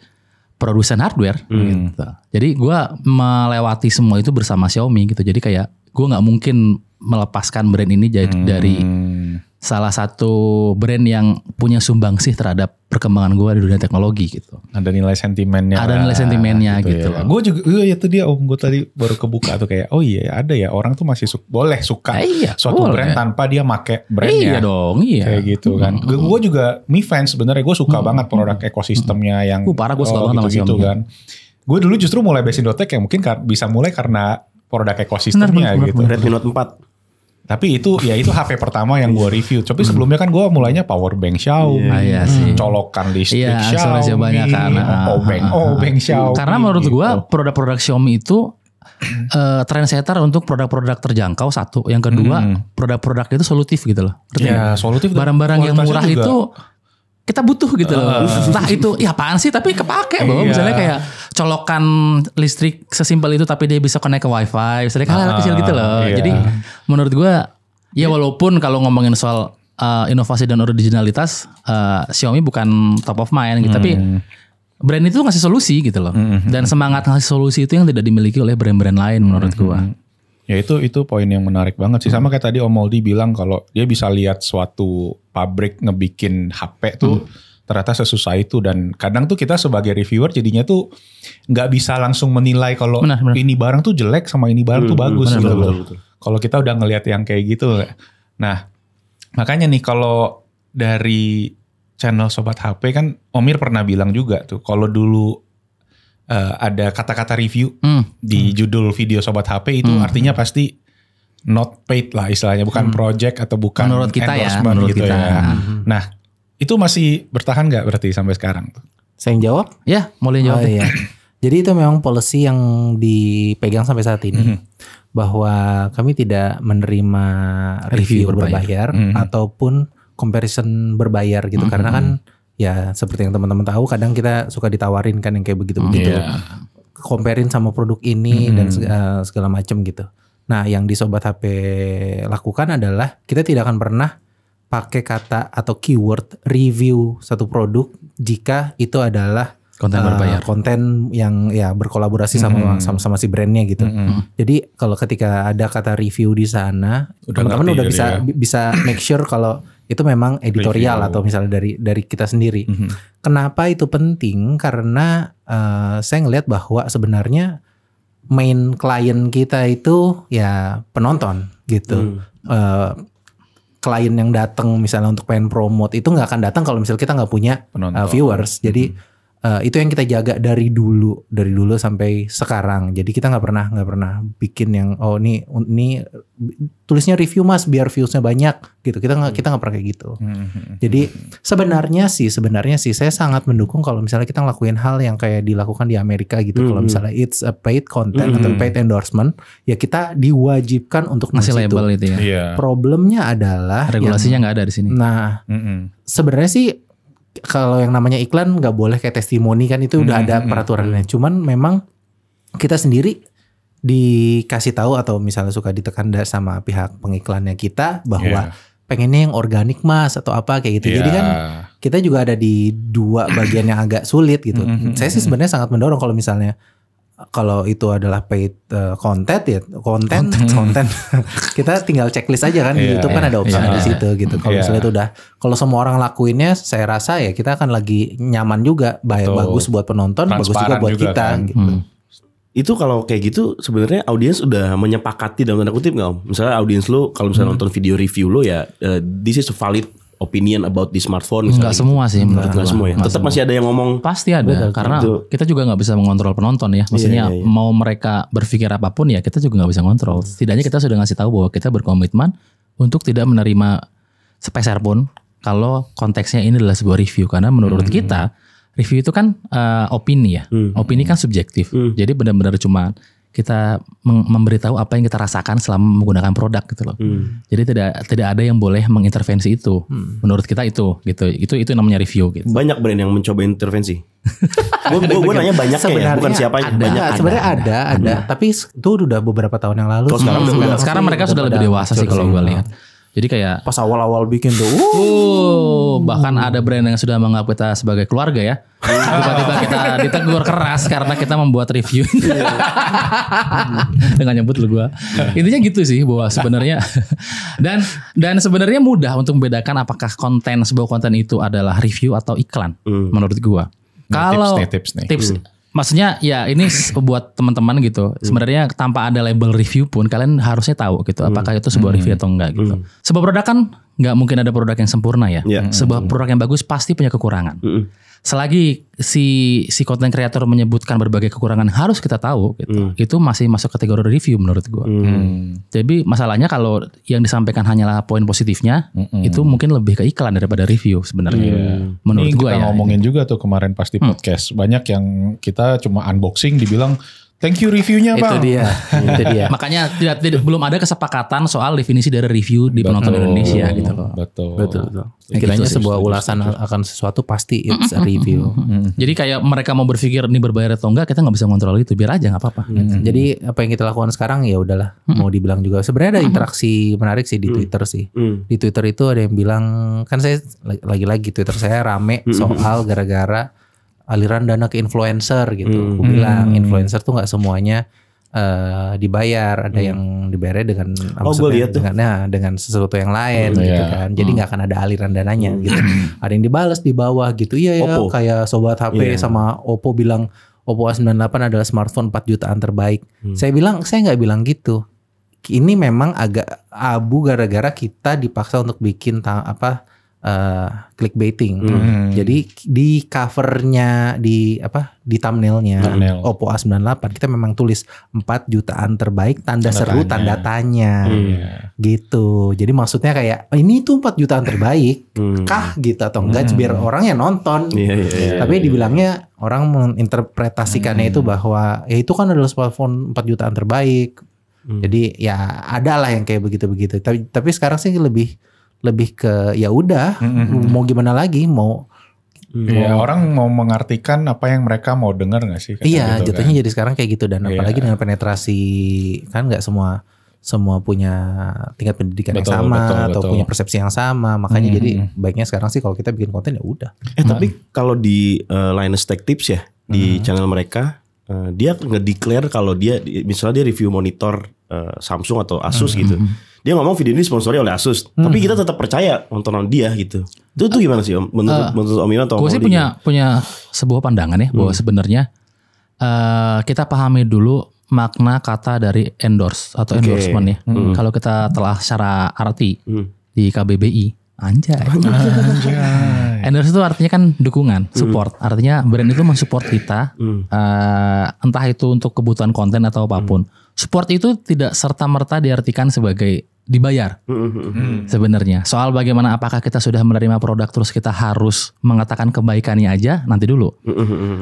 produsen hardware gitu. Jadi gue melewati semua itu bersama Xiaomi gitu. Jadi kayak gue nggak mungkin melepaskan brand ini dari salah satu brand yang punya sumbangsih terhadap perkembangan gue di dunia teknologi gitu. Ada nilai sentimennya. Ada nilai sentimennya gitu. Ya. Gue juga itu dia gue tadi baru kebuka tuh kayak oh iya ada ya orang tuh masih boleh suka suatu brand tanpa dia make brandnya. Iya dong, iya. Kayak gitu kan. Gue juga Mi fans sebenarnya gue suka banget produk ekosistemnya yang parah gue suka banget sama gitu kan. Gue dulu justru mulai base Indotech yang mungkin bisa mulai karena produk ekosistemnya gitu. Redmi Note 4. Tapi itu HP pertama yang gue review. Tapi sebelumnya kan gue mulainya power bank Xiaomi, colokan listrik Xiaomi, bank Xiaomi. Karena menurut gue produk-produk Xiaomi itu trendsetter untuk produk-produk terjangkau satu. Yang kedua produk-produk itu solutif gitu loh. Iya solutif. Barang-barang yang murah juga. Itu kita butuh gitu loh. Entah itu ya apaan sih tapi kepake bahwa misalnya kayak colokan listrik sesimpel itu tapi dia bisa connect ke wifi. Misalnya hal-hal kecil gitu loh. Jadi menurut gue ya walaupun kalau ngomongin soal inovasi dan originalitas Xiaomi bukan top of mind gitu. Tapi brand itu ngasih solusi gitu loh. Dan semangat ngasih solusi itu yang tidak dimiliki oleh brand-brand lain menurut gue. Ya itu poin yang menarik banget sih. Sama kayak tadi Om Moldi bilang kalau dia bisa lihat suatu pabrik ngebikin HP tuh ternyata sesusah itu. Dan kadang tuh kita sebagai reviewer jadinya tuh gak bisa langsung menilai kalau ini barang tuh jelek sama ini barang tuh bagus gitu loh. Kalau kita udah ngelihat yang kayak gitu. Nah makanya nih kalau dari channel Sobat HP kan Omir pernah bilang juga tuh kalau dulu ada kata-kata review di judul video Sobat HP itu artinya pasti not paid lah istilahnya, bukan project atau bukan menurut kita endorsement menurut gitu kita. ya. Nah itu masih bertahan gak berarti sampai sekarang? Saya yang jawab? Ya boleh jawab. Iya. Jadi itu memang policy yang dipegang sampai saat ini. Bahwa kami tidak menerima review berbayar ataupun comparison berbayar gitu. Karena kan ya seperti yang teman-teman tahu kadang kita suka ditawarin kan yang kayak begitu-begitu. Comparein sama produk ini dan segala macam gitu. Nah yang di Sobat HP lakukan adalah kita tidak akan pernah pakai kata atau keyword review satu produk jika itu adalah konten berbayar. Konten yang ya berkolaborasi sama si brandnya gitu. Jadi kalau ketika ada kata review di sana teman-teman udah bisa make sure kalau itu memang editorial atau misalnya dari kita sendiri. Kenapa itu penting? Karena saya ngelihat bahwa sebenarnya main klien kita itu ya penonton gitu. Klien yang datang misalnya untuk pengen promote itu nggak akan datang kalau misalnya kita nggak punya viewers. Jadi itu yang kita jaga dari dulu sampai sekarang. Jadi kita nggak pernah bikin yang ini tulisnya review mas biar viewsnya banyak gitu. Kita nggak pernah kayak gitu. Jadi sebenarnya sih saya sangat mendukung kalau misalnya kita ngelakuin hal yang kayak dilakukan di Amerika gitu. Kalau misalnya it's a paid content atau paid endorsement, ya kita diwajibkan untuk ngasih label itu ya. Problemnya adalah regulasinya nggak ada di sini. Nah sebenarnya sih kalau yang namanya iklan nggak boleh kayak testimoni kan itu udah ada peraturannya. Cuman memang kita sendiri dikasih tahu atau misalnya suka ditekan sama pihak pengiklannya kita bahwa pengennya yang organik mas atau apa kayak gitu. Jadi kan kita juga ada di dua bagian yang agak sulit gitu. Saya sih sebenarnya sangat mendorong kalau misalnya kalau itu adalah paid content ya konten kita tinggal checklist aja kan di YouTube kan ada opsi di situ gitu. Kalau misalnya itu udah kalau semua orang lakuinnya saya rasa ya kita akan lagi nyaman juga bagus buat penonton bagus juga buat kita kan. Gitu. Itu kalau kayak gitu sebenarnya audiens udah menyepakati dalam tanda kutip nggak Om? Misalnya audiens lo kalau misalnya nonton video review lo ya this is a valid opinion about the smartphone. Enggak semua sih menurut gua. Semua ya. Tetap masih ada yang ngomong. Pasti ada karena kita juga nggak bisa mengontrol penonton ya. Maksudnya mau mereka berpikir apapun ya kita juga nggak bisa ngontrol. Setidaknya kita sudah ngasih tahu bahwa kita berkomitmen untuk tidak menerima sepeser pun kalau konteksnya ini adalah sebuah review. Karena menurut kita review itu kan opini ya. Opini kan subjektif. Jadi benar-benar cuma kita memberitahu apa yang kita rasakan selama menggunakan produk gitu loh. Jadi tidak ada yang boleh mengintervensi itu. Menurut kita itu gitu. Itu namanya review gitu. Banyak brand yang mencoba intervensi. Gue nanya banyak ya, bukan siapa banyak. Sebenarnya ada. Tapi itu udah beberapa tahun yang lalu. Sekarang mereka sudah lebih dewasa sih kalau gue lihat. Jadi kayak pas awal-awal bikin tuh, bahkan ada brand yang sudah menganggap kita sebagai keluarga ya. Tiba-tiba kita ditegur keras karena kita membuat review. Dengan nyebut lu gua. Intinya gitu sih bahwa sebenarnya dan sebenarnya mudah untuk membedakan apakah sebuah konten itu adalah review atau iklan menurut gua. Kalau tips maksudnya ya ini buat teman-teman gitu. Sebenarnya tanpa ada label review pun kalian harusnya tahu gitu apakah itu sebuah review atau enggak gitu. Sebuah produk kan nggak mungkin ada produk yang sempurna ya. Sebuah produk yang bagus pasti punya kekurangan. Selagi si content creator menyebutkan berbagai kekurangan harus kita tahu gitu. Itu masih masuk kategori review menurut gua. Jadi masalahnya kalau yang disampaikan hanyalah poin positifnya, itu mungkin lebih ke iklan daripada review sebenarnya. Menurut ini gua kita ya. ngomongin juga tuh kemarin pas di podcast. Banyak yang kita cuma unboxing dibilang thank you reviewnya bang. Itu dia. Makanya belum ada kesepakatan soal definisi dari review di penonton Indonesia gitu loh. Betul. Kiranya sebuah ulasan akan sesuatu pasti it's a review. Jadi kayak mereka mau berpikir ini berbayar atau enggak, kita nggak bisa kontrol itu. Biar aja nggak apa-apa. Jadi apa yang kita lakukan sekarang ya udahlah. Mau dibilang juga sebenarnya ada interaksi menarik sih di Twitter sih. Di Twitter itu ada yang bilang, kan saya lagi-lagi Twitter saya rame soal gara-gara aliran dana ke influencer gitu. Aku bilang influencer tuh nggak semuanya dibayar, ada yang dibayarnya dengan dengan sesuatu yang lain gitu kan. Jadi nggak akan ada aliran dananya gitu. Ada yang dibalas di bawah gitu. Iya ya, kayak sobat HP sama Oppo bilang Oppo A98 adalah smartphone 4 jutaan terbaik. Saya nggak bilang gitu. Ini memang agak abu gara-gara kita dipaksa untuk bikin clickbaiting. Jadi di covernya di thumbnailnya Oppo A98 kita memang tulis 4 jutaan terbaik tanda seru tanda tanya gitu. Jadi maksudnya kayak ini tuh 4 jutaan terbaik kah gitu atau enggak biar orang yang nonton. Tapi dibilangnya orang menginterpretasikannya itu bahwa ya itu kan adalah smartphone 4 jutaan terbaik. Jadi ya ada lah yang kayak begitu-begitu. Tapi sekarang sih lebih ke ya udah mau gimana lagi orang mau mengartikan apa yang mereka mau dengar nggak sih? Iya gitu, jatuhnya kan? Jadi sekarang kayak gitu dan apalagi dengan penetrasi kan nggak semua punya tingkat pendidikan yang sama atau punya persepsi yang sama, makanya jadi baiknya sekarang sih kalau kita bikin konten ya udah. Tapi kalau di Linus Tech Tips ya di channel mereka dia nge-declare kalau dia misalnya dia review monitor Samsung atau Asus gitu. Dia ngomong video ini sponsori oleh Asus, tapi kita tetap percaya nontonan dia gitu. Itu gimana sih Om? Menurut Om Iwan atau Gue sih punya sebuah pandangan ya bahwa sebenarnya kita pahami dulu makna kata dari endorse atau endorsement ya. Kalau kita telah secara arti di KBBI, anjay. Endorse itu artinya kan dukungan, support. Artinya brand itu mensupport kita, entah itu untuk kebutuhan konten atau apapun. Support itu tidak serta-merta diartikan sebagai dibayar sebenarnya. Soal bagaimana apakah kita sudah menerima produk terus kita harus mengatakan kebaikannya aja nanti dulu.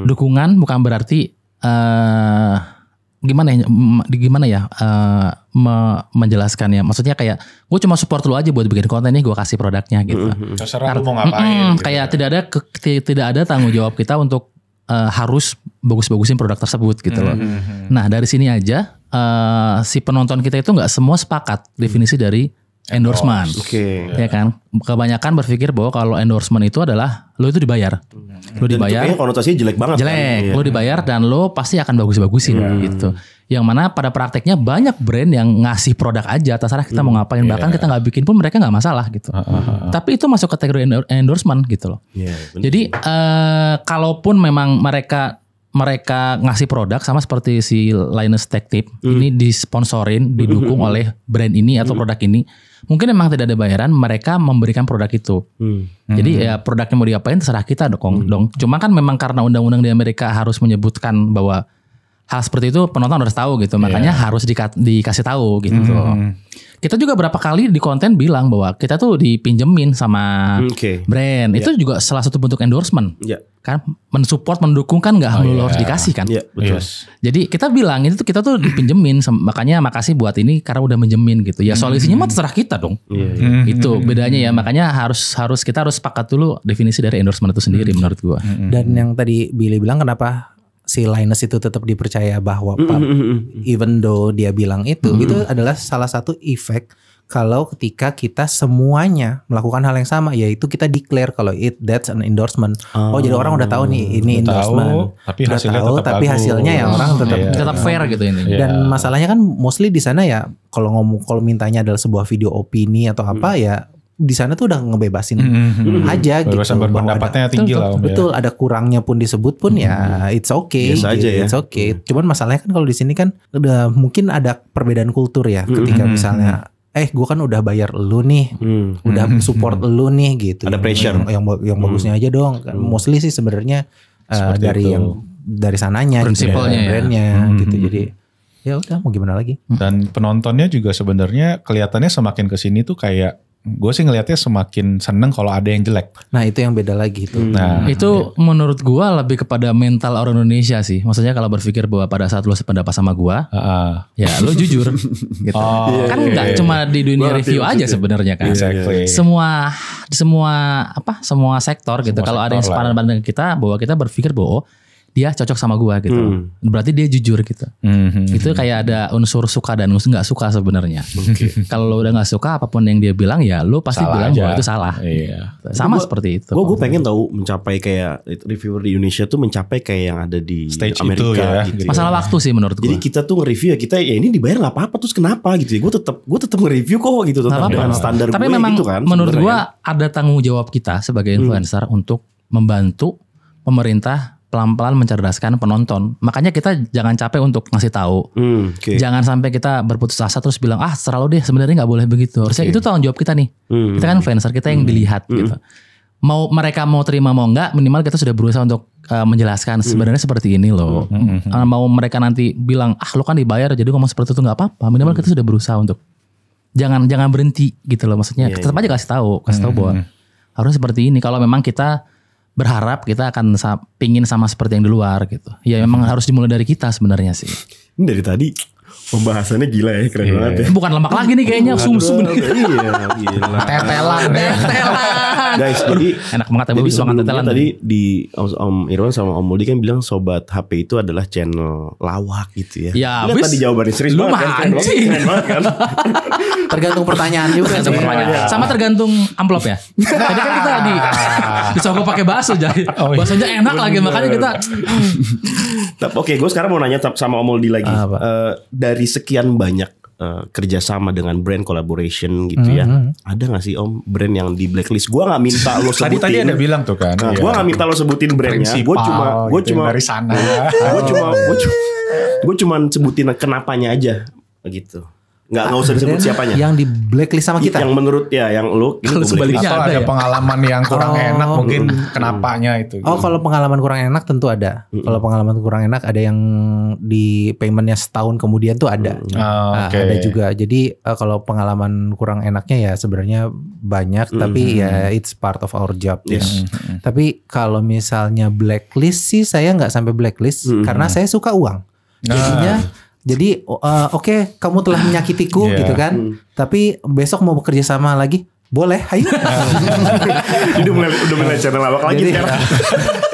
Dukungan bukan berarti gimana ya menjelaskannya. Maksudnya kayak gue cuma support lu aja buat bikin konten nih, gue kasih produknya gitu. Terserah lu mau ngapain. Kayak tidak ada tanggung jawab kita untuk harus bagus-bagusin produk tersebut gitu loh. Nah dari sini aja si penonton kita itu nggak semua sepakat definisi dari endorsement. Ya kan? Kebanyakan berpikir bahwa kalau endorsement itu adalah lo itu dibayar. Lo dibayar. Kayaknya konotasinya jelek banget. Jelek. Kan? Lo dibayar dan lo pasti akan bagus-bagusin gitu. Yang mana pada prakteknya banyak brand yang ngasih produk aja, terserah kita mau ngapain. Bahkan kita nggak bikin pun mereka nggak masalah gitu. Tapi itu masuk kategori endorsement gitu loh. Jadi kalaupun memang mereka ngasih produk sama seperti si Linus Tech Tip ini disponsorin, didukung oleh brand ini atau produk ini, mungkin memang tidak ada bayaran, mereka memberikan produk itu. Jadi ya produknya mau diapain terserah kita dong. Cuma kan memang karena undang-undang di Amerika harus menyebutkan bahwa hal seperti itu penonton harus tahu gitu. Makanya harus dikasih tahu gitu. Kita juga berapa kali di konten bilang bahwa kita tuh dipinjemin sama brand. Itu juga salah satu bentuk endorsement. Kan mensupport, mendukung kan nggak melulu harus dikasih kan. Betul. Jadi kita bilang itu kita tuh dipinjemin, makanya makasih buat ini karena udah menjamin gitu. Ya solusinya mah terserah kita dong. Itu bedanya ya. Makanya kita harus sepakat dulu definisi dari endorsement itu sendiri menurut gua. Dan yang tadi Billy bilang kenapa si Linus itu tetap dipercaya bahwa even though dia bilang itu adalah salah satu efek kalau ketika kita semuanya melakukan hal yang sama, yaitu kita declare kalau that's an endorsement. Jadi orang udah tahu nih ini endorsement. Tapi hasilnya tapi hasilnya ya orang tetap fair gitu ini. Dan masalahnya kan mostly di sana ya kalau mintanya adalah sebuah video opini atau apa ya di sana tuh udah ngebebasin aja gitu. Bebasan berpendapatnya tinggi lah. Betul, ada kurangnya pun disebut pun ya it's okay. Biasa aja ya. It's okay. Cuman masalahnya kan kalau di sini kan udah mungkin ada perbedaan kultur ya. Ketika misalnya gue kan udah bayar lu nih, udah support lu nih gitu. Ada pressure. Yang bagusnya aja dong. Mostly sih sebenarnya dari sananya, prinsipalnya gitu, brandnya gitu. Jadi ya udah mau gimana lagi. Dan penontonnya juga sebenarnya kelihatannya semakin kesini tuh kayak gue sih ngelihatnya semakin seneng kalau ada yang jelek. Nah itu yang beda lagi itu. Itu menurut gue lebih kepada mental orang Indonesia sih. Maksudnya kalau berpikir bahwa pada saat lo sependapat sama gue, ya lo jujur. Gitu. Kan nggak cuma di dunia review aja sebenarnya kan. Exactly. Semua sektor gitu. Kalau ada yang sepadan dengan kita, bahwa kita berpikir bahwa dia cocok sama gua gitu. Berarti dia jujur gitu. Itu kayak ada unsur suka dan nggak suka sebenarnya. Kalau lo udah nggak suka apapun yang dia bilang ya lo pasti salah bilang aja. bahwa itu salah. Sama seperti itu. Gue pengen tahu mencapai kayak reviewer di Indonesia tuh mencapai kayak yang ada di Stage Amerika itu ya, gitu. Masalah waktu sih menurut gua. Jadi kita tuh nge-review ya kita ya ini dibayar nggak apa-apa terus kenapa gitu ya. Gue tetap nge-review kok gitu tetap dengan standar Tapi gue memang gitu kan. menurut gua ada tanggung jawab kita sebagai influencer untuk membantu pemerintah pelan-pelan mencerdaskan penonton. Makanya kita jangan capek untuk ngasih tahu. Jangan sampai kita berputus asa terus bilang serah lo deh, sebenarnya nggak boleh begitu. Harusnya itu tanggung jawab kita nih. Kita kan influencer, kita yang dilihat gitu. Mereka mau terima mau nggak, minimal kita sudah berusaha untuk menjelaskan sebenarnya seperti ini loh. Mau mereka nanti bilang lo kan dibayar jadi ngomong seperti itu nggak apa-apa. Minimal kita sudah berusaha untuk jangan berhenti gitu loh. Maksudnya tetap aja kasih tahu bahwa harus seperti ini. Kalau memang kita berharap kita akan pingin sama seperti yang di luar gitu. Ya memang harus dimulai dari kita sebenarnya sih. Ini dari tadi pembahasannya gila ya, keren banget ya. Bukan lemak lagi nih kayaknya, sumsum nih. Iya, gila. Tetelan. Guys, jadi enak banget ya jadi sebelumnya tetelan. Tadi di Om Irwan sama Om Muldi kan bilang Sobat HP itu adalah channel lawak gitu ya. Ya, lihat tadi jawabannya serius banget kan. Keren banget kan. Tergantung pertanyaan juga. Sama tergantung amplop ya. Tadi kan kita disogok pakai bakso jadi. Baksonya enak lagi makanya kita. Oke, gue sekarang mau nanya sama Om Muldi lagi. Dari sekian banyak kerjasama dengan brand collaboration gitu ya, ada gak sih Om brand yang di blacklist? Gue gak minta lo sebutin. Tadi ada bilang tuh kan. Gue gak minta lo sebutin brandnya. Gue cuma dari sana. Gue cuma sebutin kenapanya aja gitu. Nggak usah disebut siapanya. Yang di blacklist sama kita. Yang menurut yang lu Kalau sebaliknya atau ada pengalaman yang kurang enak mungkin kenapanya itu. Kalau pengalaman kurang enak tentu ada. Kalau pengalaman kurang enak ada yang di paymentnya setahun kemudian tuh ada. Ada juga. Jadi kalau pengalaman kurang enaknya ya sebenarnya banyak, tapi ya it's part of our job. Yes. Tapi kalau misalnya blacklist sih saya nggak sampai blacklist karena saya suka uang. Jadi oke, kamu telah menyakitiku gitu kan. Tapi besok mau bekerja sama lagi, boleh, ayo. udah mulai channel lawak lagi sekarang.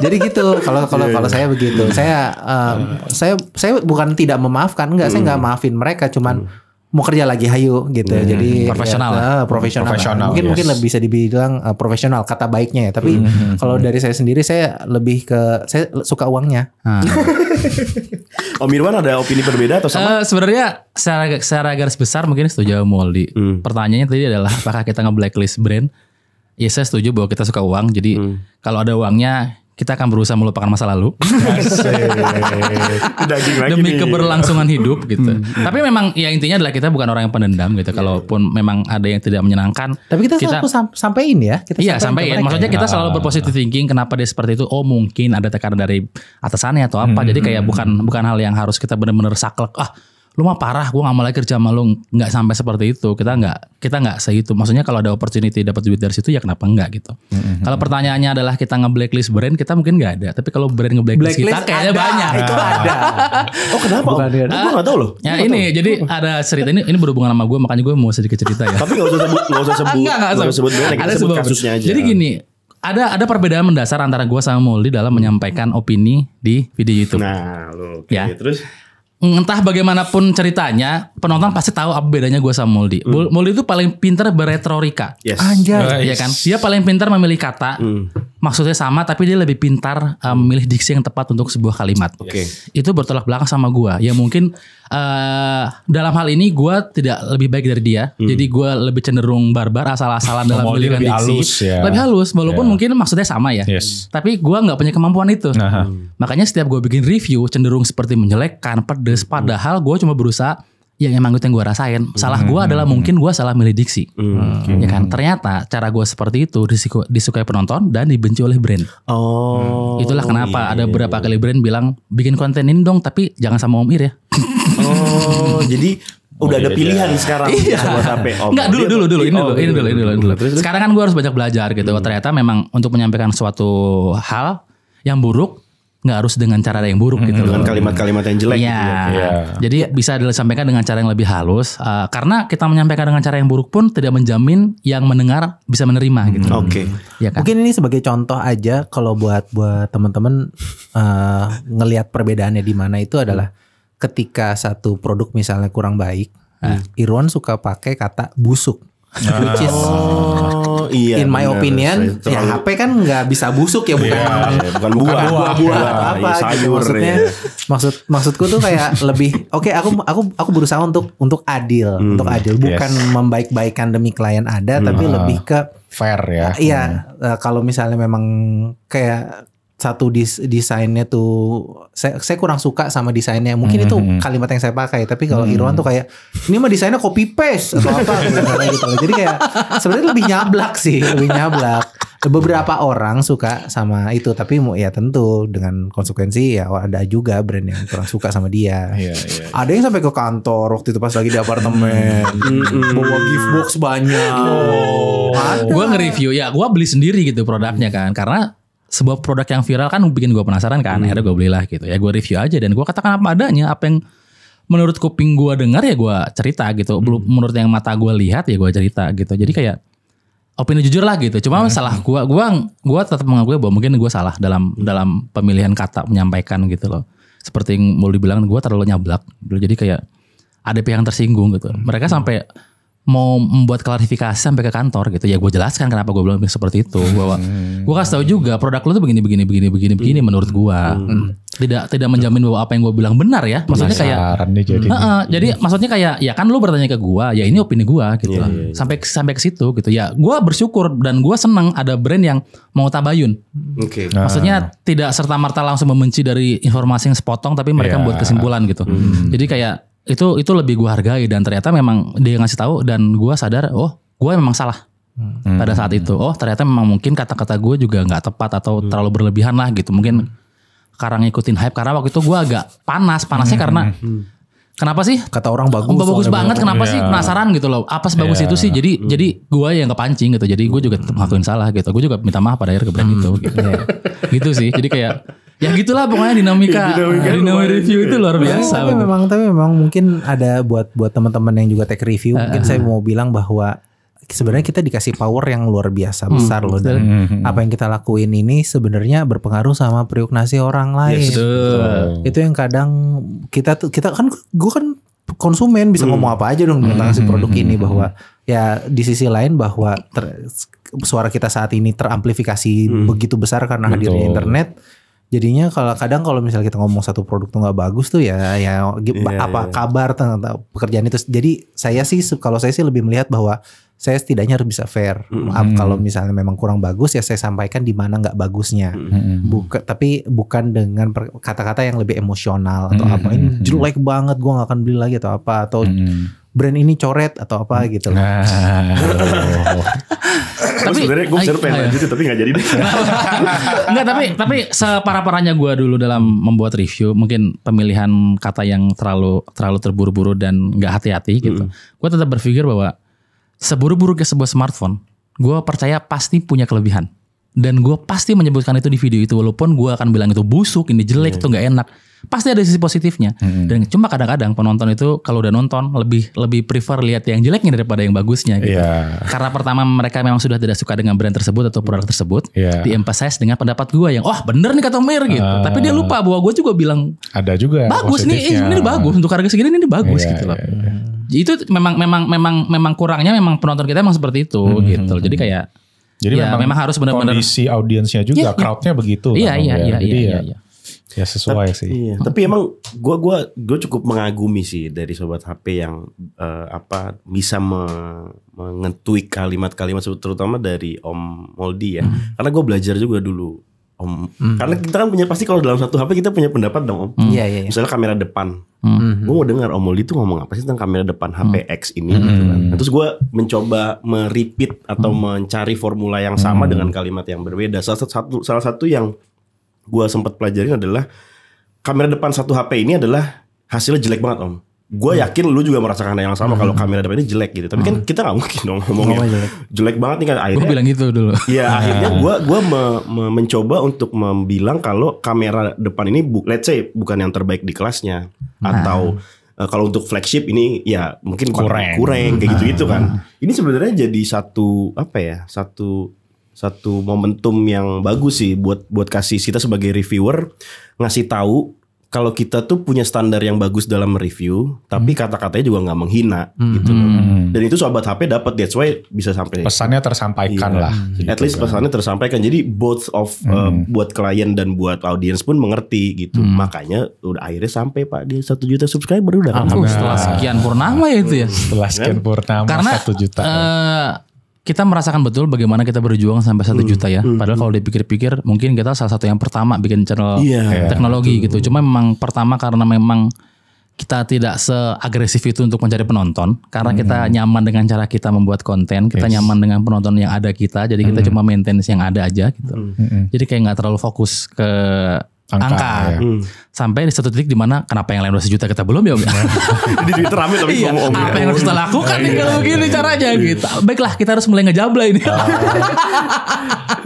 Jadi gitu. Kalau saya begitu, saya bukan tidak memaafkan, enggak, saya nggak maafin mereka, cuman mau kerja lagi, hayu gitu. Jadi profesional, profesional. Mungkin lebih bisa dibilang profesional kata baiknya ya. Tapi kalau dari saya sendiri, saya lebih ke saya suka uangnya. Om Irwan ada opini berbeda atau sama? Sebenarnya secara garis besar mungkin setuju sama Moldi. Pertanyaannya tadi adalah apakah kita nge-blacklist brand? Ya saya setuju bahwa kita suka uang. Jadi kalau ada uangnya kita akan berusaha melupakan masa lalu Daging lagi demi nih. keberlangsungan hidup gitu. Tapi memang ya intinya adalah kita bukan orang yang pendendam gitu. Kalaupun memang ada yang tidak menyenangkan, Tapi kita selalu sampein ya. Kita iya sampein ke sampein. mereka Maksudnya ya. kita selalu berpositif thinking. Kenapa dia seperti itu? Oh mungkin ada tekanan dari atasannya atau apa. Jadi kayak bukan hal yang harus kita benar-benar saklek. Lu mah parah, gue gak mau lagi kerja sama lu. Nggak sampai seperti itu. Kita nggak segitu. Maksudnya kalau ada opportunity dapat duit dari situ ya kenapa enggak gitu. Kalau pertanyaannya adalah kita nge-blacklist brand, kita mungkin nggak ada. Tapi kalau brand nge-blacklist kita kayaknya ada, banyak. Itu ada. Oh kenapa? Gue gak tahu loh. Ya ini jadi ada cerita ini berhubungan sama gue, makanya gue mau sedikit cerita ya. Tapi gak usah sebut Nggak sebut brand, kita Ada sebut sebuah- kasusnya aja. Jadi gini, ada perbedaan mendasar antara gue sama Moldy dalam menyampaikan opini di video YouTube. Nah, lu Ya. terus Entah bagaimanapun ceritanya, penonton pasti tahu apa bedanya gue sama Moldy. Moldy itu paling pintar berretorika. yes. Anjay. Iya kan? Dia paling pintar memilih kata. Maksudnya sama, tapi dia lebih pintar memilih diksi yang tepat untuk sebuah kalimat. Oke. Itu bertolak belakang sama gue. Ya mungkin dalam hal ini gue tidak lebih baik dari dia. Jadi gue lebih cenderung barbar, asal-asalan dalam Moldy memilih lebih diksi. halus ya. Lebih halus, walaupun mungkin maksudnya sama ya. Yes. Tapi gue nggak punya kemampuan itu. Nah, Makanya setiap gue bikin review cenderung seperti menjelekkan, pedes. Padahal gue cuma berusaha ya emang itu yang gue rasain. Salah gue adalah mungkin gue salah milih diksi. Ya kan. Ternyata cara gue seperti itu disukai penonton dan dibenci oleh brand. Oh. Itulah kenapa ada beberapa kali brand bilang bikin konten ini dong, tapi jangan sama Om Ir ya. Oh, jadi udah ada pilihan sekarang. Iya. Buat HP. Oh, Enggak dulu ini dulu. Terus. Sekarang kan gue harus banyak belajar gitu. Ternyata memang untuk menyampaikan suatu hal yang buruk nggak harus dengan cara yang buruk gitu loh. Dengan kalimat-kalimat yang jelek Iya. gitu ya. Iya. Jadi bisa disampaikan dengan cara yang lebih halus. Karena kita menyampaikan dengan cara yang buruk pun tidak menjamin yang mendengar bisa menerima gitu. Oke. Ya kan? Mungkin ini sebagai contoh aja kalau buat teman-teman ngelihat perbedaannya di mana itu adalah ketika satu produk misalnya kurang baik, Irwan suka pakai kata busuk. Which is Oh iya. in my bener. opinion Terlalu- ya HP kan nggak bisa busuk ya, bukan bukan buah. buah atau apa Iya, gitu. sayur, Maksudnya ya. maksudku tuh kayak lebih oke, aku berusaha untuk adil, bukan membaik-baikan demi klien tapi lebih ke fair ya. iya, kalau misalnya memang kayak satu desainnya tuh saya kurang suka sama desainnya, mungkin itu kalimat yang saya pakai. Tapi kalau Irwan tuh kayak ini mah desainnya copy paste atau apa gitu. Jadi kayak sebenarnya lebih nyablak. Beberapa orang suka sama itu, tapi ya tentu dengan konsekuensi ya ada juga brand yang kurang suka sama dia. Iya. Ada yang sampai ke kantor waktu itu pas lagi di apartemen, bawa gift box banyak. Ada. Gue nge-review ya, gue beli sendiri gitu produknya kan, karena sebuah produk yang viral kan bikin gue penasaran kan, akhirnya gue belilah gitu ya, gue review aja dan gue katakan apa adanya, apa yang menurut kuping gue dengar ya gue cerita gitu, belum menurut yang mata gue lihat ya gue cerita gitu. Jadi kayak opini jujur lah gitu. Cuma salah gue tetap mengakui bahwa mungkin gue salah dalam pemilihan kata menyampaikan gitu loh. Seperti yang mau dibilang gue terlalu nyablak. Jadi kayak ada pihak yang tersinggung gitu. Mereka sampai mau membuat klarifikasi sampai ke kantor gitu. Ya gue jelaskan kenapa gue bilang seperti itu. Bahwa gue kasih tahu juga produk lu tuh begini menurut gue. Tidak menjamin bahwa apa yang gue bilang benar ya. Maksudnya kayak Penasaran nih jadi. jadi maksudnya kayak ya kan lu bertanya ke gue, ya ini opini gue gitu. Sampai ke situ gitu. Ya gue bersyukur dan gue senang ada brand yang mau tabayun. Oke. Maksudnya tidak serta-merta langsung membenci dari informasi yang sepotong, tapi mereka membuat kesimpulan gitu. Jadi kayak itu lebih gue hargai, dan ternyata memang dia ngasih tahu dan gue sadar, oh gue memang salah pada saat itu. Oh ternyata memang mungkin kata-kata gue juga nggak tepat atau terlalu berlebihan lah gitu. Mungkin karena ngikutin hype, karena waktu itu gue agak panasnya karena kenapa sih kata orang bagus banget, kenapa sih, penasaran gitu loh, apa sebagus itu sih. Jadi gue yang kepancing gitu. Jadi gue juga tetap ngakuin salah gitu. Gue juga minta maaf pada akhirnya ke brand itu gitu. Gitu sih. Jadi kayak ya gitulah pokoknya dinamika review itu luar biasa. Tapi memang mungkin ada buat teman-teman yang juga take review, mungkin saya mau bilang bahwa sebenarnya kita dikasih power yang luar biasa besar loh, dan apa yang kita lakuin ini sebenarnya berpengaruh sama periuk nasi orang lain. Itu yang kadang kita kan, gue kan konsumen bisa ngomong apa aja dong tentang si produk ini, bahwa ya di sisi lain bahwa suara kita saat ini teramplifikasi begitu besar karena hadirnya internet. Jadinya kalau misalnya kita ngomong satu produk tuh nggak bagus tuh kabar tentang pekerjaan itu. Jadi kalau saya sih lebih melihat bahwa saya setidaknya harus bisa fair. Maaf kalau misalnya memang kurang bagus ya saya sampaikan di mana nggak bagusnya. Tapi bukan dengan kata-kata yang lebih emosional atau apa ini jelek banget gue nggak akan beli lagi atau apa atau brand ini coret atau apa gitu. Tapi sebenarnya gue pengen lanjut tapi nggak jadi deh. Enggak, tapi separah-parahnya gue dulu dalam membuat review, mungkin pemilihan kata yang terlalu terburu-buru dan nggak hati-hati gitu. Gue tetap berpikir bahwa seburu-buruknya sebuah smartphone, gue percaya pasti punya kelebihan. Dan gue pasti menyebutkan itu di video itu, walaupun gue akan bilang itu busuk, ini jelek, itu nggak enak. Pasti ada sisi positifnya. Dan cuma kadang-kadang penonton itu kalau udah nonton lebih prefer lihat yang jeleknya daripada yang bagusnya gitu. Karena pertama mereka memang sudah tidak suka dengan brand tersebut atau produk tersebut. Di-emphasize dengan pendapat gue yang bener nih kata Mir gitu. Tapi dia lupa bahwa gue juga bilang ada juga bagus nih, ini bagus untuk harga segini ini bagus gitu loh. Itu memang kurangnya memang penonton kita memang seperti itu gitu. Jadi kayak memang harus benar-benar kondisi audiensnya juga, crowdnya begitu. Iya. Ya sesuai sih. Iya. Tapi emang gue cukup mengagumi sih dari sobat HP yang bisa mengetweak kalimat-kalimat terutama dari Om Moldi ya. Karena gue belajar juga dulu Om. Karena kita kan punya pasti kalau dalam satu HP kita punya pendapat dong Om. Iya. Misalnya kamera depan. Gue mau dengar Om Moldi itu ngomong apa sih tentang kamera depan HP X ini gitu kan. Terus gue mencoba merepeat atau mencari formula yang sama dengan kalimat yang berbeda. Salah satu yang gue sempat pelajarin adalah kamera depan satu HP ini adalah hasilnya jelek banget Om. Gue yakin lu juga merasakan yang sama kalau kamera depan ini jelek gitu. Tapi kan kita nggak mungkin dong ngomongnya jelek banget nih kan. Akhirnya gue bilang gitu dulu. Ya akhirnya gue mencoba untuk membilang kalau kamera depan ini let's say bukan yang terbaik di kelasnya atau kalau untuk flagship ini ya mungkin kurang kayak gitu kan. Ini sebenarnya jadi satu momentum yang bagus sih buat kasih kita sebagai reviewer ngasih tahu kalau kita tuh punya standar yang bagus dalam review, tapi kata-katanya juga nggak menghina gitu loh. Dan itu sobat HP dapat, that's why bisa sampai pesannya tersampaikan lah. At least pesannya tersampaikan. Jadi both of buat klien dan buat audiens pun mengerti gitu. Makanya udah akhirnya sampai Pak dia 1 juta subscriber udah kan. Setelah sekian purnama ya itu ya. Setelah sekian purnama karena 1 juta. Kita merasakan betul bagaimana kita berjuang sampai 1 juta ya. Padahal kalau dipikir-pikir mungkin kita salah satu yang pertama bikin channel teknologi gitu. Cuma memang pertama karena memang kita tidak seagresif itu untuk mencari penonton. Karena kita nyaman dengan cara kita membuat konten. Kita nyaman dengan penonton yang ada kita. Jadi kita cuma maintenance yang ada aja gitu. Jadi kayak gak terlalu fokus ke angka. Sampai di satu titik dimana kenapa yang lain udah 1 juta kita belum ya Om? Di Twitter rame tapi apa yang harus kita lakukan nih kalau begini caranya gitu. Baiklah kita harus mulai ngejabla ini.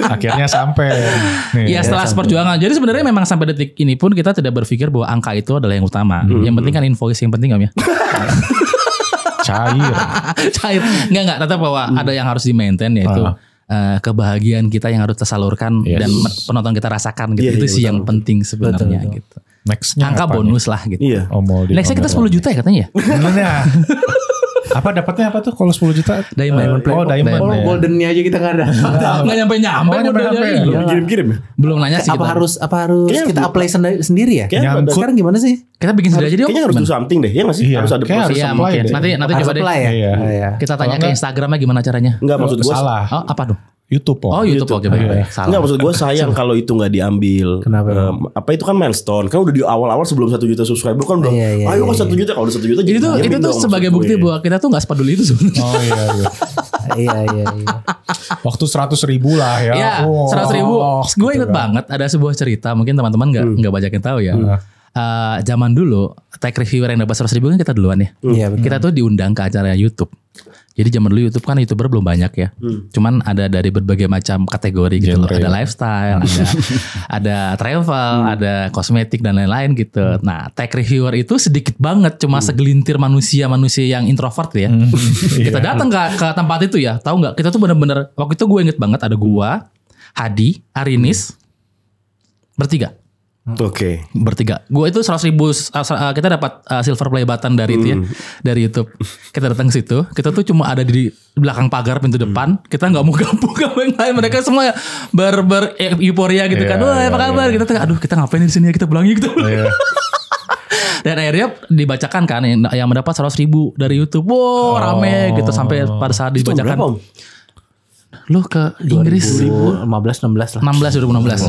Akhirnya sampai. Ya setelah perjuangan. Jadi sebenarnya memang sampai detik ini pun kita tidak berpikir bahwa angka itu adalah yang utama. Yang penting kan invoice yang penting Om ya. Cair. Enggak tetap bahwa ada yang harus di maintain yaitu kebahagiaan kita yang harus tersalurkan dan penonton kita rasakan gitu. Itu sih yang penting sebenarnya gitu. Nextnya angka bonus nih? Lah gitu. Iya. Nextnya kita 10 juta ya katanya ya. Bener. Apa dapatnya apa tuh kalau 10 juta? Diamond. Diamond. Goldennya aja kita nggak ada. Nggak nyampe. Kirim. Belum nanya sih. Apa harus kita apply sendiri ya? Sekarang gimana sih? Kita bikin sendiri aja deh. Kayaknya harus do something deh. Ya nggak sih? Harus ada proses. Iya mungkin. Nanti coba deh. Kita tanya ke Instagramnya gimana caranya. Enggak maksud gue salah. Apa tuh? YouTube. YouTube oke baik. Salah. Enggak maksud gue sayang kalau itu nggak diambil. Kenapa? Apa itu kan milestone. Kan udah di awal-awal sebelum 1 juta subscriber kan udah. Ayo kan 1 juta kalau udah 1 juta. Itu tuh sebagai bukti bahwa kita tuh nggak sepeduli itu sebenarnya. Oh iya. Waktu 100.000 lah ya. Iya 100.000. Gue inget banget ada sebuah cerita. Mungkin teman-teman nggak banyak yang tahu ya. Zaman dulu tech reviewer yang dapat 100.000 kan kita duluan ya. Kita tuh diundang ke acara YouTube. Jadi zaman dulu YouTube kan YouTuber belum banyak ya. Cuman ada dari berbagai macam kategori gitu loh. Ada lifestyle, ada travel, ada kosmetik dan lain-lain gitu. Nah, tech reviewer itu sedikit banget, cuma segelintir manusia yang introvert ya. Kita datang ke tempat itu ya. Tahu nggak? Kita tuh bener-bener waktu itu gue inget banget ada gua, Hadi, Arinis, bertiga. Oke. Bertiga. Gue itu 100.000 kita dapat silver play button dari itu ya, dari YouTube. Kita datang ke situ, kita tuh cuma ada di belakang pagar pintu depan. Kita nggak mau gabung sama yang lain. Mereka semua euforia gitu kan. Wah apa kabar? Kita tuh aduh kita ngapain di sini ya, kita pulang gitu. Dan akhirnya dibacakan kan yang mendapat 100.000 dari YouTube. Wow, rame gitu sampai pada saat dibacakan. Itu berapa, Om? Lu ke Inggris 2015 lah. 2016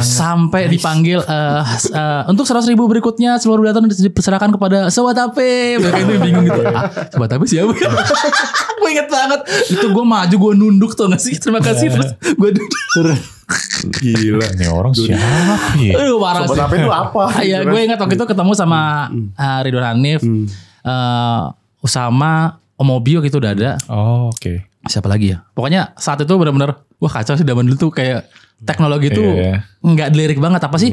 sampai dipanggil untuk 100.000 berikutnya seluruh data diserahkan kepada Sobat HP. Mereka itu bingung gitu. Sobat HP siapa? Gue inget banget. Itu gue maju, gue nunduk tuh gak sih? Terima kasih. Terus gue duduk. Gila. Ini orang siapa ya? Parah Sobat sih. HP itu apa? Iya, gue ingat waktu itu ketemu sama Ridwan Hanif, Usama, Om Obio gitu udah ada. Oh, oke. Siapa lagi ya? Pokoknya saat itu benar-benar wah kacau sih zaman dulu tuh kayak teknologi itu nggak dilirik banget apa sih?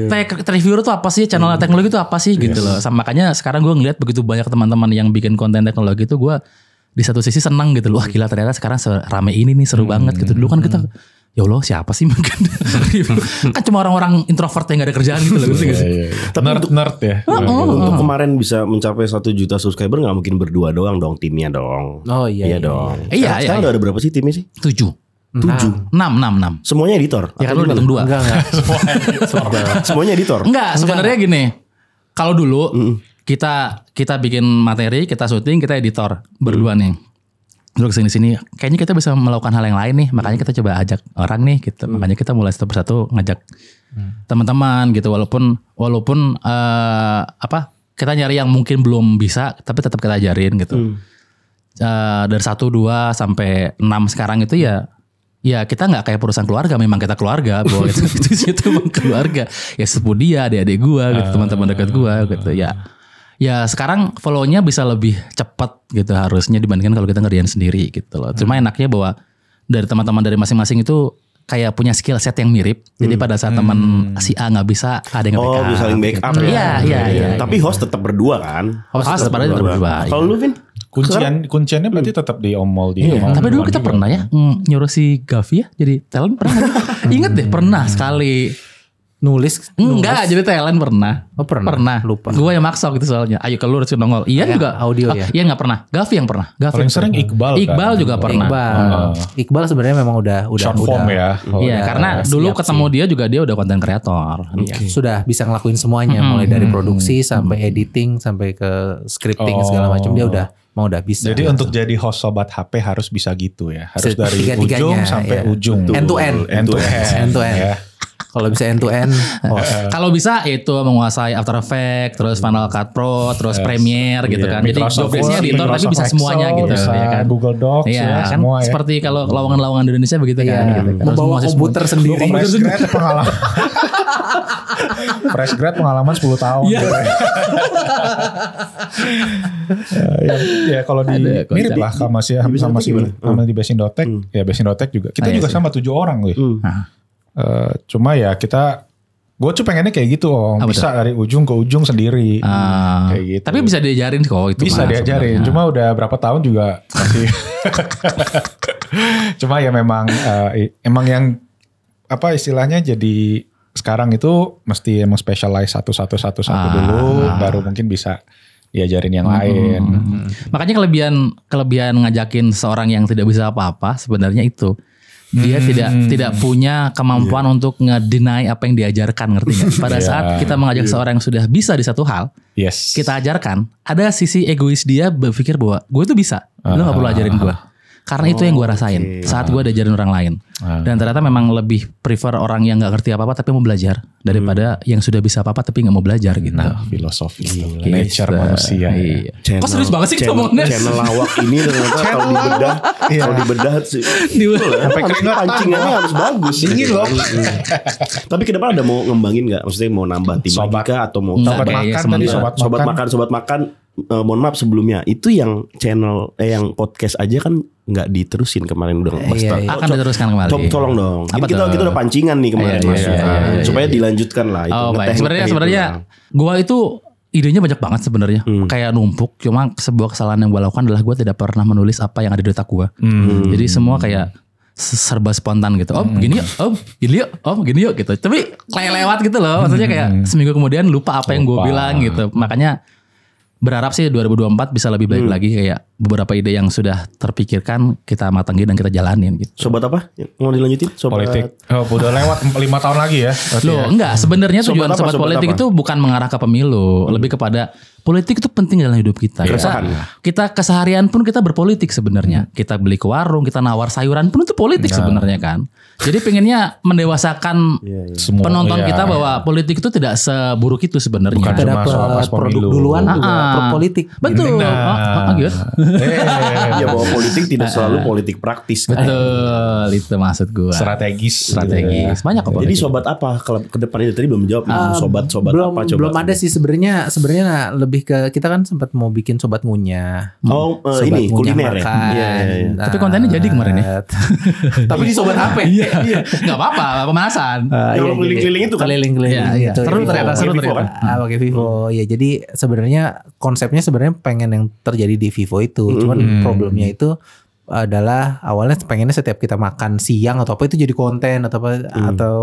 Tech reviewer tuh apa sih? Channel teknologi itu apa sih gitu loh. Sama makanya sekarang gue ngeliat begitu banyak teman-teman yang bikin konten teknologi itu gue di satu sisi senang gitu loh. Wah gila ternyata sekarang rame ini nih seru banget gitu. Dulu kan kita ya Allah siapa sih mungkin kan cuma orang-orang introvert yang gak ada kerjaan gitu loh. Tapi nerd ya. Untuk kemarin bisa mencapai 1 juta subscriber nggak mungkin berdua doang dong timnya dong. Oh iya dong. Iya. Sekarang udah ada berapa sih timnya sih? 7. 6. Semuanya editor? Ya kan lu hitung 2. Enggak. Semuanya editor? Enggak, sebenarnya gini. Kalau dulu kita bikin materi, kita syuting, kita editor berdua nih. Terus kesini-sini, kayaknya kita bisa melakukan hal yang lain nih. Makanya kita coba ajak orang nih, gitu. Makanya kita mulai satu persatu ngajak teman-teman gitu. Walaupun kita nyari yang mungkin belum bisa, tapi tetap kita ajarin gitu. Dari 1, 2 sampai 6 sekarang itu ya kita nggak kayak perusahaan keluarga, memang kita keluarga, bahwa itu memang keluarga. Ya sepupu dia, adik-adik gua, gitu, teman-teman dekat gua, gitu. Ya sekarang follow-nya bisa lebih cepat gitu harusnya dibandingkan kalau kita ngerjain sendiri gitu loh. Cuma enaknya bahwa dari teman-teman dari masing-masing itu kayak punya skill set yang mirip. Jadi pada saat teman si A nggak bisa, ada yang nge-backup. bisa saling backup ya. Iya. Tapi host tetap berdua kan? Host tetap berdua. Kalau lu Vin? Kunciannya berarti tetap di Om Moldi. Tapi dulu kita pernah ya nyuruh si Gavi ya jadi talent pernah. Ingat deh pernah sekali. Nulis. Enggak jadi talent pernah. Oh pernah. Lupa. Gue yang maksa gitu soalnya. Ayo keluar sih nongol. Iya juga. Audio ya. Iya nggak pernah. Gavi yang pernah. Paling sering Iqbal kan? juga pernah. Iqbal sebenarnya memang udah short form ya. Iya karena dulu ketemu dia juga dia udah konten kreator. Sudah bisa ngelakuin semuanya mulai dari produksi sampai editing sampai ke scripting segala macam dia udah bisa. Jadi untuk jadi host Sobat HP harus bisa gitu ya. Harus dari ujung sampai ujung. End to end. Ya. Kalau bisa end to end. Kalau bisa itu menguasai After Effects, terus Final Cut Pro, terus Premiere gitu kan. Jadi job desk-nya editor tapi bisa semuanya gitu ya kan. Google Docs ya kan semua ya. Seperti kalau lowongan-lowongan di Indonesia begitu kan gitu. Membawa komputer sendiri. Fresh grad pengalaman. Fresh grad pengalaman 10 tahun. Ya kalau di mirip lah sama si di Basindo-Tech. Ya Basindo-Tech juga. Kita juga sama 7 orang loh. Cuma ya gue tuh pengennya kayak gitu bisa dari ujung ke ujung sendiri kayak gitu. Tapi bisa diajarin kok itu. Bisa diajarin sebenarnya. Cuma udah berapa tahun juga masih cuma ya memang emang yang apa istilahnya jadi sekarang itu mesti emang specialize satu dulu baru mungkin bisa diajarin yang lain. Makanya kelebihan ngajakin seorang yang tidak bisa apa-apa sebenarnya itu dia tidak punya kemampuan untuk nge-deny apa yang diajarkan, ngerti gak? Pada saat kita mengajak seorang yang sudah bisa di satu hal, kita ajarkan, ada sisi egois dia berpikir bahwa gue itu bisa, lu gak perlu ajarin gue. Karena itu yang gue rasain saat gue diajarin orang lain. Dan ternyata memang lebih prefer orang yang gak ngerti apa-apa tapi mau belajar daripada yang sudah bisa apa-apa tapi gak mau belajar gitu. Nah, filosofi nature manusia. Kok serius banget sih ngomongnya? Channel lawak ini ternyata kalau dibedah sih. Sampai pancingannya harus bagus. Dingin loh. Tapi ke depan ada mau ngembangin gak? Maksudnya mau nambah tim lagi atau mau sobat makan. Mohon maaf sebelumnya itu yang channel yang podcast aja kan nggak diterusin kemarin udah akan diteruskan kembali. Tolong dong. Kita udah pancingan nih kemarin supaya dilanjutkan lah itu. Baik. Sebenarnya gua itu idenya banyak banget sebenarnya. Kayak numpuk. Cuma sebuah kesalahan yang gua lakukan adalah gua tidak pernah menulis apa yang ada di otak gua. Jadi semua kayak serba spontan gitu. Gini yuk gitu. Tapi kayak lewat gitu loh. Maksudnya kayak seminggu kemudian lupa apa yang gua bilang gitu. Makanya berharap sih 2024 bisa lebih baik lagi, kayak beberapa ide yang sudah terpikirkan kita matangin dan kita jalanin gitu. Sobat apa? Mau dilanjutin? Sobat Politik. Oh, udah lewat 5 tahun lagi ya. Loh, enggak, sebenarnya tujuan Sobat apa, sobat sobat politik apa? itu bukan mengarah ke pemilu, lebih kepada politik itu penting dalam hidup kita. Kita keseharian pun kita berpolitik sebenarnya. Kita beli ke warung, kita nawar sayuran pun itu politik sebenarnya kan. Jadi pengennya mendewasakan Semua, penonton iya. kita bahwa politik itu tidak seburuk itu sebenarnya. Bukan Kita cuma soal pas dapat produk pemilu. duluan juga politik. Betul. Gitu. Ya bahwa politik tidak selalu politik praktis. Kan? Betul, itu maksud gua. Strategis. Banyak kok Jadi politik. sobat apa? Kalau ke depan itu tadi belum jawab. Sobat-sobat belum, apa coba? belum ada sih sebenarnya lebih ke kita kan sempat mau bikin sobat ngunyah. Oh, Sobat ini ngunyah kuliner ya. makan. Iya. Tapi kontennya jadi kemarin ya. Tapi di sobat HP. Iya, nggak apa-apa, pemanasan. Yang keliling-keliling itu kan? Keliling-keliling Iya, iya. gitu. Seru Vivo. ternyata, seru Vivo ternyata. kan? Pakai Vivo. Ya jadi sebenarnya konsepnya sebenarnya pengen yang terjadi di Vivo itu. Cuman problemnya itu adalah awalnya pengennya setiap kita makan siang atau apa itu jadi konten atau apa atau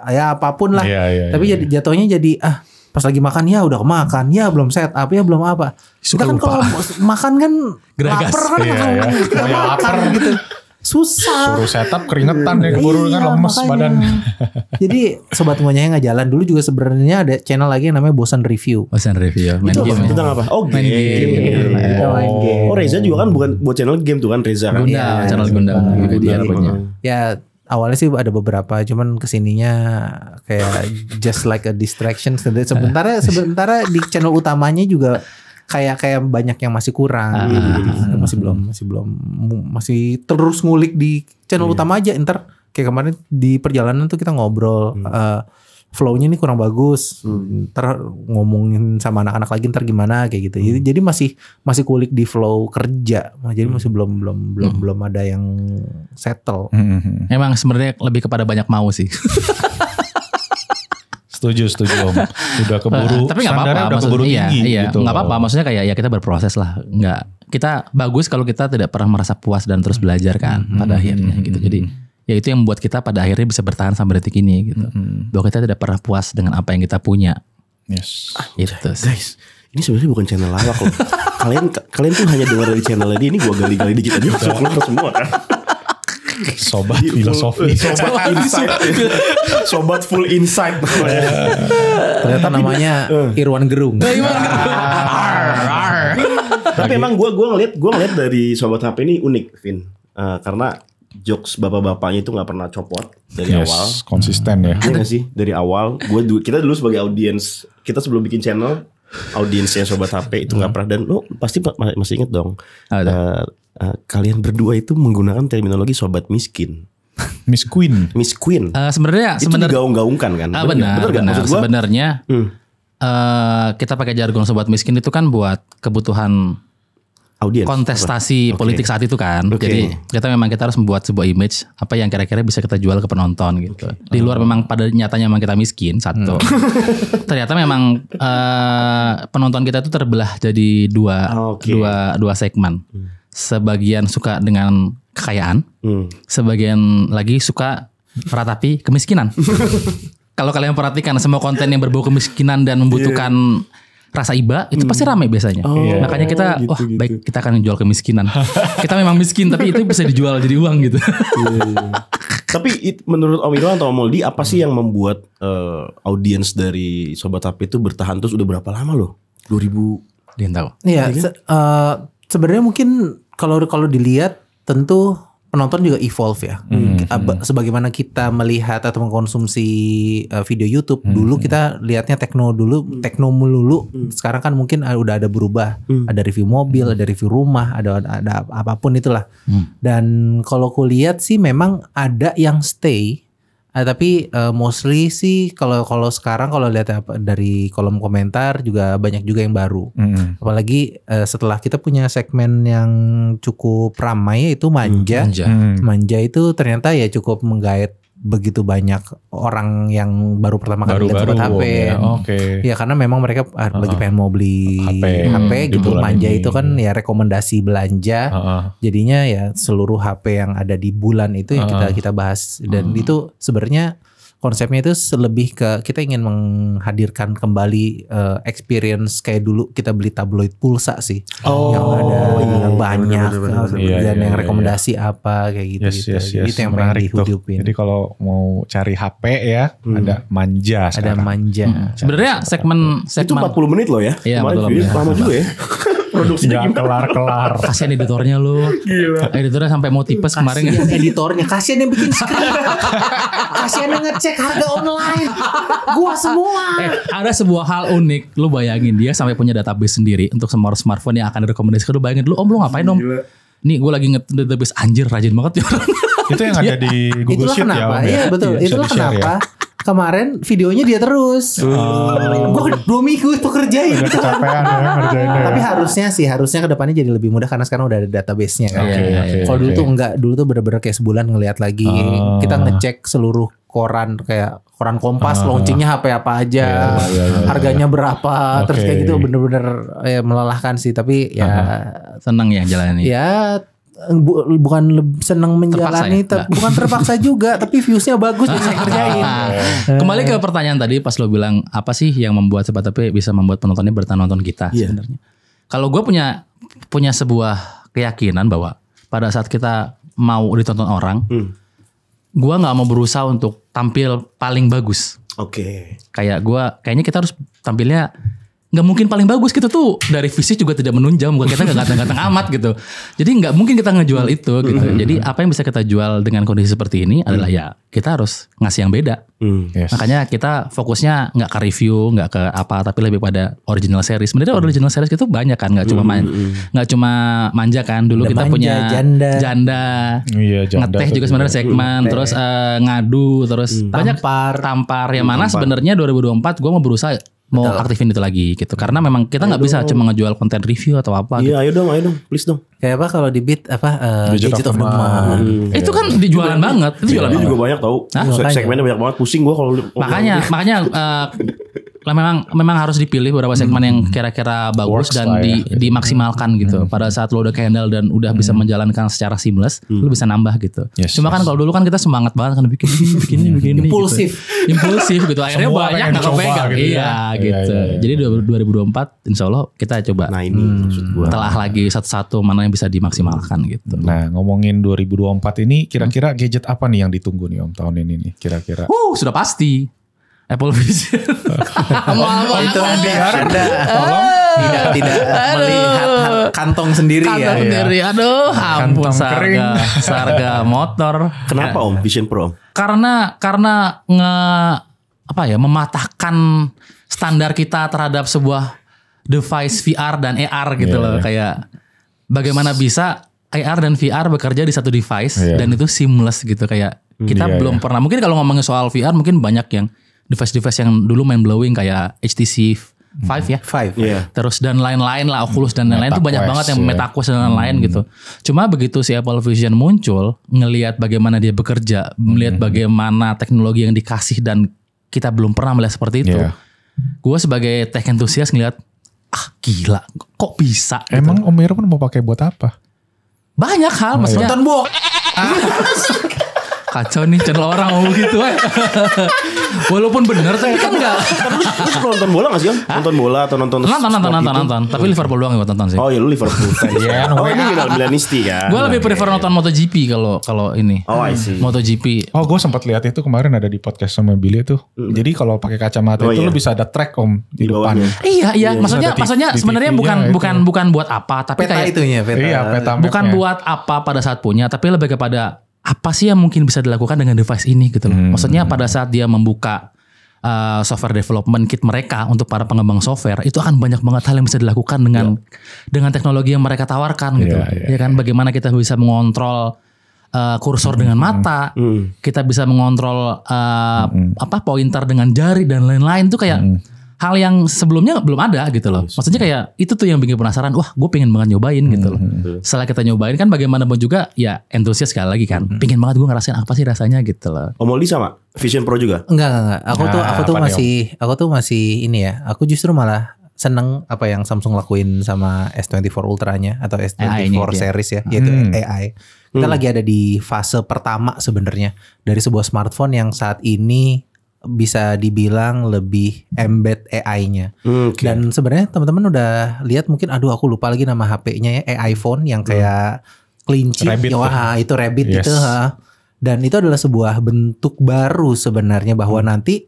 ya apapun lah. Iya. Tapi jadi jatuhnya jadi pas lagi makan ya udah kemakan ya belum set up ya belum apa. Suka Kita kan lupa. kalau makan kan Geragas. lapar kan Iya, makan, iya. kita Kayak makan lapar. gitu. Susah. Suruh setup keringetan ya keburu kan Iya, lemes makanya. badan. Jadi sobat ngunyahnya nggak jalan dulu juga sebenarnya ada channel lagi yang namanya Bosan Review. Bosan review, main Itu game. tentang apa? Oh, Main game. Kita main game. Oh, Reza juga kan bukan buat channel game tuh kan Reza kan? Gundam, Iya, channel Gundam. Gundam. Gitu dia punya. Ya awalnya sih ada beberapa, cuman kesininya kayak just like a distraction. Sementara di channel utamanya juga kayak banyak yang masih kurang. Jadi masih terus ngulik di channel utama aja. Ntar kayak kemarin di perjalanan tuh kita ngobrol. Flow-nya ini kurang bagus. Ntar ngomongin sama anak-anak lagi ntar gimana kayak gitu. Jadi masih kulik di flow kerja. Jadi masih belum ada yang settle. Emang sebenarnya lebih kepada banyak mau sih. Setuju Om. Udah keburu. Tapi nggak standarnya apa-apa. udah keburu tinggi Iya, gitu. nggak apa-apa. Maksudnya kayak ya kita berproses lah. Kita bagus kalau kita tidak pernah merasa puas dan terus belajar kan pada akhirnya gitu. Jadi ya itu yang membuat kita pada akhirnya bisa bertahan sampai detik ini gitu. Bahwa kita tidak pernah puas dengan apa yang kita punya. Yes. Itu. Guys, ini sebenarnya bukan channel lawak loh. kalian tuh hanya dengar dari channel ini gua gali-gali dikit aja langsung keluar semua kan. Sobat filosofi. Sobat insight. Sobat full insight. Ternyata namanya Irwan Gerung. Tapi emang gue ngeliat dari Sobat HP ini unik, Vin. Karena jokes bapak-bapaknya itu nggak pernah copot dari awal. Konsisten ya. Iya nggak sih dari awal. Kita dulu sebagai audiens, kita sebelum bikin channel, audiensnya Sobat HP itu nggak pernah, dan lo pasti masih inget dong. Kalian berdua itu menggunakan terminologi sobat miskin. Miss Queen. Miss Queen. Sebenarnya Itu digaung-gaungkan kan? benar. nggak? Maksud gua, Sebenarnya kita pakai jargon sobat miskin itu kan buat kebutuhan audiens. kontestasi Oke. politik saat itu kan. Oke. Jadi kita harus membuat sebuah image apa yang kira-kira bisa kita jual ke penonton gitu. Di luar memang pada nyatanya memang kita miskin satu. Ternyata memang penonton kita itu terbelah jadi dua segmen. Sebagian suka dengan kekayaan, sebagian lagi suka meratapi kemiskinan. Kalau kalian perhatikan semua konten yang berbau kemiskinan dan membutuhkan rasa iba itu pasti ramai biasanya. Makanya kita baik kita akan jual kemiskinan. Kita memang miskin tapi itu bisa dijual jadi uang gitu. Tapi menurut Om Irwan atau Om Moldi, apa sih yang membuat audiens dari Sobat HP itu bertahan terus udah berapa lama loh? 2000. Dia tahu. Iya, sebenarnya mungkin kalau dilihat tentu penonton juga evolve ya. Sebagaimana kita melihat atau mengkonsumsi video YouTube dulu kita lihatnya tekno melulu. Sekarang kan mungkin udah ada berubah. Ada review mobil, ada review rumah, ada apapun itulah. Dan kalau kulihat sih memang ada yang stay. Tapi mostly sih kalau sekarang kalau lihat dari kolom komentar juga banyak juga yang baru. Apalagi setelah kita punya segmen yang cukup ramai yaitu manja. Manja itu ternyata ya cukup menggait begitu banyak orang yang baru pertama kali lihat Sobat HP. Ya karena memang mereka lagi pengen mau beli HP gitu. Manja ini. Itu kan ya rekomendasi belanja. Jadinya ya seluruh HP yang ada di bulan itu yang kita bahas, dan itu sebenarnya konsepnya itu lebih ke kita ingin menghadirkan kembali experience kayak dulu kita beli tabloid pulsa sih. Yang ada banyak dan yang rekomendasi apa kayak gitu. Jadi itu yang menarik tuh. Jadi kalau mau cari HP ya ada Manja sekarang. Ada Manja. Sebenarnya segmen itu 40 menit loh ya. Iya, lama juga ya. Produksinya gak kelar-kelar. Kasian editornya lu. Gila. Editornya sampai mau tipes kemarin. Kasian editornya, kasian yang bikin skrip. Kasian yang ngecek harga online. Gua semua. Ada sebuah hal unik. Lu bayangin dia sampai punya database sendiri untuk semua smartphone yang akan direkomendasikan. Lu bayangin lu ngapain om? Nih gue lagi database anjir rajin banget ya. Itu yang ada di Google Sheet ya. Iya betul. Itulah kenapa. Kemarin videonya dia terus. Gue 2 minggu itu kerjain. Udah kecapean ya ngerjainnya. Tapi harusnya kedepannya jadi lebih mudah karena sekarang udah ada database-nya kan. Kalau dulu tuh enggak, dulu tuh bener-bener kayak sebulan ngelihat lagi. Kita ngecek seluruh koran kayak koran Kompas launchingnya HP apa aja, harganya berapa, terus kayak gitu bener-bener melelahkan sih. Tapi ya seneng ya jalanin. Ya bukan senang menjalani, bukan terpaksa juga, tapi viewsnya bagus jadi saya kerjain. Kembali ke pertanyaan tadi pas lo bilang apa sih yang membuat Sobat TP bisa membuat penontonnya bertahan-nonton kita sebenarnya. Kalau gue punya sebuah keyakinan bahwa pada saat kita mau ditonton orang, gue nggak mau berusaha untuk tampil paling bagus. Kayaknya kita harus tampilnya nggak mungkin paling bagus, kita tuh dari fisik juga tidak menunjang, muka kita nggak ganteng-ganteng amat gitu. Jadi nggak mungkin kita ngejual itu gitu. Jadi apa yang bisa kita jual dengan kondisi seperti ini adalah ya kita harus ngasih yang beda. Makanya kita fokusnya nggak ke review, nggak ke apa, tapi lebih pada original series. Sebenarnya original series itu banyak kan, nggak cuma Manja kan. Dulu kita punya janda, ngeteh juga sebenarnya segmen, terus ngadu, terus banyak tampar. Yang mana sebenarnya 2024 gue mau berusaha mau aktifin itu lagi gitu, karena memang kita nggak bisa cuma ngejual konten review atau apa. Iya, ayo dong, please dong. Kayak apa kalau di Beat Gadget of the Month. Itu kan dijualan banget. Itu jualan juga banyak tau. Segmennya banyak banget, pusing gue kalau. Makanya memang harus dipilih beberapa segmen yang kira-kira bagus dan dimaksimalkan gitu. Pada saat lo udah handle dan udah bisa menjalankan secara seamless, lo bisa nambah gitu. Cuma kan kalau dulu kan kita semangat banget kan bikin impulsif gitu. Akhirnya banyak nggak kepegang. Iya gitu. Jadi 2024 insya Allah kita coba. Nah ini maksud gue. Telah lagi satu-satu mana yang bisa dimaksimalkan gitu. Nah ngomongin 2024 ini kira-kira gadget apa nih yang ditunggu nih om tahun ini nih kira-kira? Sudah pasti Apple Vision. Itu tidak melihat kantong sendiri ya. Aduh, ampun sarga motor. Kenapa om Vision Pro? Karena mematahkan standar kita terhadap sebuah device VR dan AR gitu loh. Kayak bagaimana bisa AR dan VR bekerja di satu device dan itu seamless gitu. Kayak kita belum pernah. Mungkin kalau ngomongin soal VR mungkin banyak yang device-device yang dulu mind blowing kayak HTC 5 ya. Terus dan lain-lain lah, Oculus dan lain-lain itu banyak banget yang MetaQuest dan lain-lain gitu. Cuma begitu si Apple Vision muncul, ngelihat bagaimana dia bekerja, melihat bagaimana teknologi yang dikasih dan kita belum pernah melihat seperti itu. Gue sebagai tech enthusiast ngelihat, gila, kok bisa? Emang Om Irfan mau pakai buat apa? Banyak hal, maksudnya. Nonton bok. Kacau nih channel orang mau gitu. Walaupun benar tapi kan enggak. Lu suka nonton bola gak sih om? Nonton bola atau nonton? Nonton. Tapi Liverpool doang yang gue tonton sih. Oh iya lu Liverpool fans. Ini udah Milanisti kan. Gue lebih prefer nonton MotoGP kalau ini. Oh I see. MotoGP. Oh gue sempat lihat itu kemarin ada di podcast sama Billy tuh. Jadi kalau pakai kacamata itu lu bisa ada track om di depan. Iya. Maksudnya sebenarnya bukan buat apa, tapi peta kayak itunya peta. Bukan buat apa pada saat punya, tapi lebih kepada apa sih yang mungkin bisa dilakukan dengan device ini gitu loh. Maksudnya pada saat dia membuka software development kit mereka untuk para pengembang software, itu akan banyak banget hal yang bisa dilakukan dengan teknologi yang mereka tawarkan gitu. Ya kan, bagaimana kita bisa mengontrol kursor dengan mata, kita bisa mengontrol pointer dengan jari dan lain-lain. Itu kayak hal yang sebelumnya belum ada gitu loh. Maksudnya kayak itu tuh yang bikin penasaran. Wah, gue pengen banget nyobain gitu loh. Setelah kita nyobain kan bagaimanapun juga ya entusias sekali lagi kan. Pengen banget gue ngerasain apa sih rasanya gitu loh. Om Moldi sama Vision Pro juga? Enggak. Aku tuh masih ini ya. Aku justru malah seneng apa yang Samsung lakuin sama S24 Ultra-nya atau S24 series ya, yaitu AI. Kita lagi ada di fase pertama sebenarnya dari sebuah smartphone yang saat ini bisa dibilang lebih embed AI-nya. Dan sebenarnya teman-teman udah lihat mungkin, aduh aku lupa lagi nama HP-nya ya, AI phone yang kayak kelinci. Rabbit, wah itu Rabbit yes. itu. Dan itu adalah sebuah bentuk baru sebenarnya bahwa nanti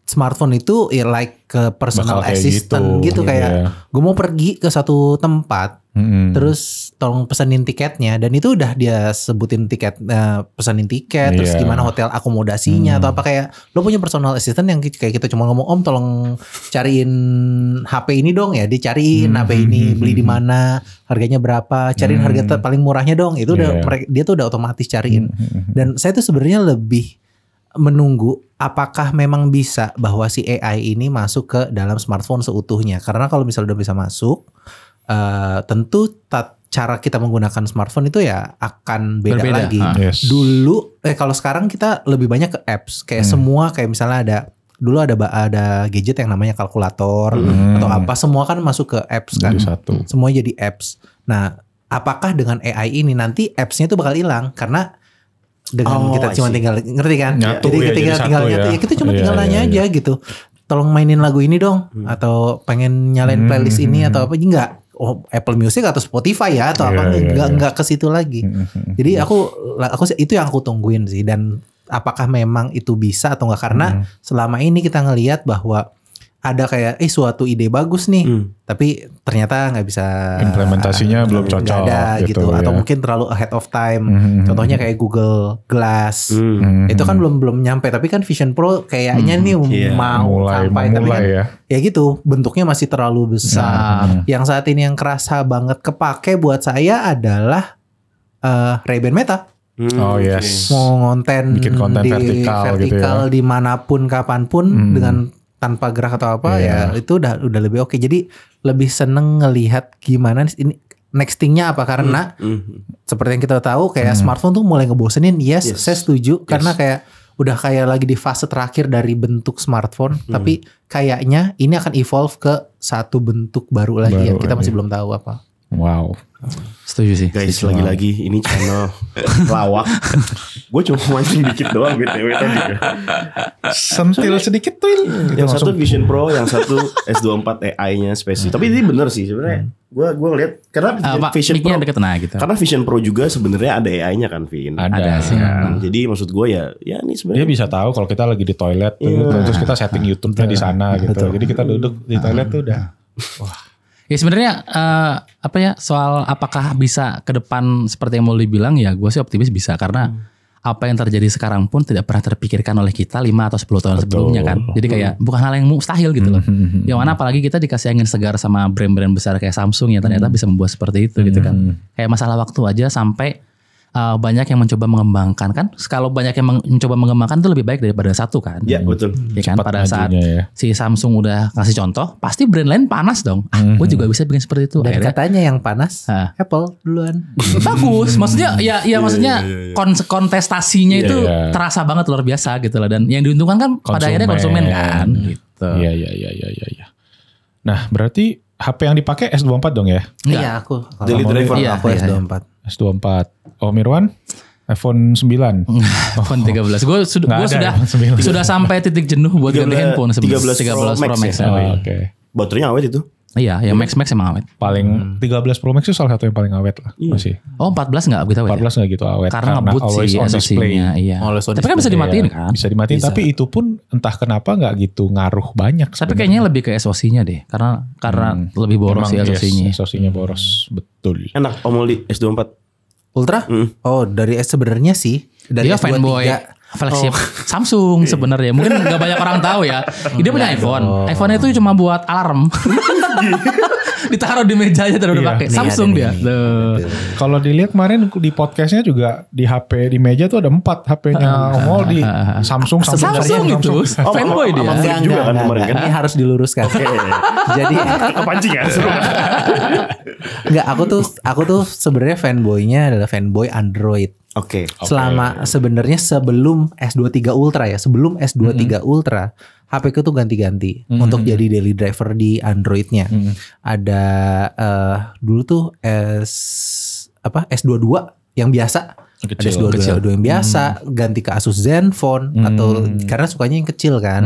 smartphone itu ya like ke personal assistant gitu kayak gue mau pergi ke satu tempat terus tolong pesanin tiketnya, dan itu udah dia sebutin tiket, pesanin tiket terus gimana hotel akomodasinya atau apa, kayak lo punya personal assistant yang kayak kita cuma ngomong, om tolong cariin HP ini dong ya, dicariin HP ini beli di mana, harganya berapa, cariin harga paling murahnya dong, itu udah dia tuh udah otomatis cariin. Dan saya tuh sebenarnya lebih menunggu apakah memang bisa bahwa si AI ini masuk ke dalam smartphone seutuhnya. Karena kalau misalnya udah bisa masuk, tentu cara kita menggunakan smartphone itu ya akan beda lagi. Yes. Dulu kalau sekarang kita lebih banyak ke apps, kayak semua kayak misalnya dulu ada gadget yang namanya kalkulator atau apa, semua kan masuk ke apps kan. Semua jadi apps. Nah, apakah dengan AI ini nanti appsnya itu bakal hilang karena dengan kita cuma tinggal, ngerti kan? Nyatu, jadi tinggal nyatu ya, kita cuma tinggal nanya aja gitu. Tolong mainin lagu ini dong, atau pengen nyalain playlist ini atau apa, enggak. Oh, Apple Music atau Spotify ya atau apa, enggak ke situ lagi. Jadi aku itu yang aku tungguin sih, dan apakah memang itu bisa atau enggak, karena selama ini kita ngelihat bahwa ada kayak suatu ide bagus nih, tapi ternyata nggak bisa, implementasinya belum cocok, nggak ada gitu ya. Atau mungkin terlalu ahead of time. Contohnya kayak Google Glass, itu kan belum nyampe, tapi kan Vision Pro kayaknya nih mau sampai, tapi kan ya gitu bentuknya masih terlalu besar. Yang saat ini yang kerasa banget kepake buat saya adalah Ray-Ban Meta. Oh yes. Mau bikin konten vertikal gitu ya, dimanapun kapanpun dengan tanpa gerak atau apa ya itu udah lebih oke. Jadi lebih seneng ngelihat gimana ini next thing-nya apa, karena seperti yang kita tahu kayak smartphone tuh mulai ngebosenin. Yes. Saya setuju karena kayak udah kayak lagi di fase terakhir dari bentuk smartphone, tapi kayaknya ini akan evolve ke satu bentuk baru lagi yang kita masih belum tahu apa. Wow. Setuju sih. Guys, lagi-lagi ini channel lawak. Gue cuma mancing dikit doang BTW tadi. Sentil sedikit tuh. Yang satu Vision Pro, yang satu S24 AI-nya spesifik. Tapi ini bener sih sebenarnya. Gue ngeliat karena Vision Pro deket, gitu. Karena Vision Pro juga sebenarnya ada AI-nya kan, Vin. Ada sih. Jadi maksud gue ya ini sebenarnya dia bisa tahu kalau kita lagi di toilet terus kita setting YouTube-nya di sana gitu. Jadi kita duduk di toilet tuh udah. Wah. Ya sebenarnya soal apakah bisa ke depan seperti yang Molly bilang, ya gue sih optimis bisa, karena apa yang terjadi sekarang pun tidak pernah terpikirkan oleh kita 5 atau 10 tahun sebelumnya kan. Jadi kayak bukan hal yang mustahil gitu loh. Yang mana apalagi kita dikasih angin segar sama brand-brand besar kayak Samsung yang ternyata bisa membuat seperti itu gitu kan. Kayak masalah waktu aja sampai banyak yang mencoba mengembangkan kan. Kalau banyak yang mencoba mengembangkan itu lebih baik daripada satu kan. Iya betul. Ya kan, pada saat si Samsung udah kasih contoh, pasti brand lain panas dong. Gue juga bisa bikin seperti itu. Dan katanya yang panas Apple duluan. Bagus, maksudnya maksudnya kontestasinya itu terasa banget luar biasa gitu lah. Dan yang diuntungkan kan pada akhirnya konsumen kan. Gitu. Iya. Nah berarti HP yang dipakai S24 dong ya? Iya aku. Daily driver aku S24. S24. Oh Mirwan? iPhone 9. iPhone 13. Gue sudah sampai titik jenuh buat ganti handphone 13 Pro Max. Oke. Baterainya awet itu. Iya, yang Max emang awet. Paling 13 Pro Max itu salah satu yang paling awet lah. Masih. Oh 14 gak begitu awet? 14 gak gitu awet. Karena ngebut sih SoC-nya. Iya. Tapi kan bisa dimatiin kan? Bisa dimatiin, tapi itu pun entah kenapa gak gitu ngaruh banyak. Tapi kayaknya lebih ke SoC-nya deh. Karena lebih boros sih SoC-nya. SoC-nya boros, betul. Enak Om Molly S24 Ultra? Oh dari sebenarnya sih. Dari dia fanboy flagship Samsung sebenarnya. Mungkin gak banyak orang tahu ya. Dia punya iPhone. iPhone itu cuma buat alarm. Ditaruh di meja aja terus udah pakai. Samsung dia. Kalau dilihat kemarin di podcastnya juga di HP di meja tuh ada 4 HP-nya Omol di Samsung itu. Fanboy dia. Enggak. Ini harus diluruskan. Jadi kepancing ya. Enggak, aku tuh sebenarnya fanboynya adalah fanboy Android. Oke. Selama sebenarnya sebelum S23 Ultra ya, sebelum S23 Ultra, HP ku tuh ganti-ganti untuk jadi daily driver di Android-nya. Ada dulu tuh S22 yang biasa. Ada S22 yang biasa, ganti ke Asus Zenfone atau karena sukanya yang kecil kan.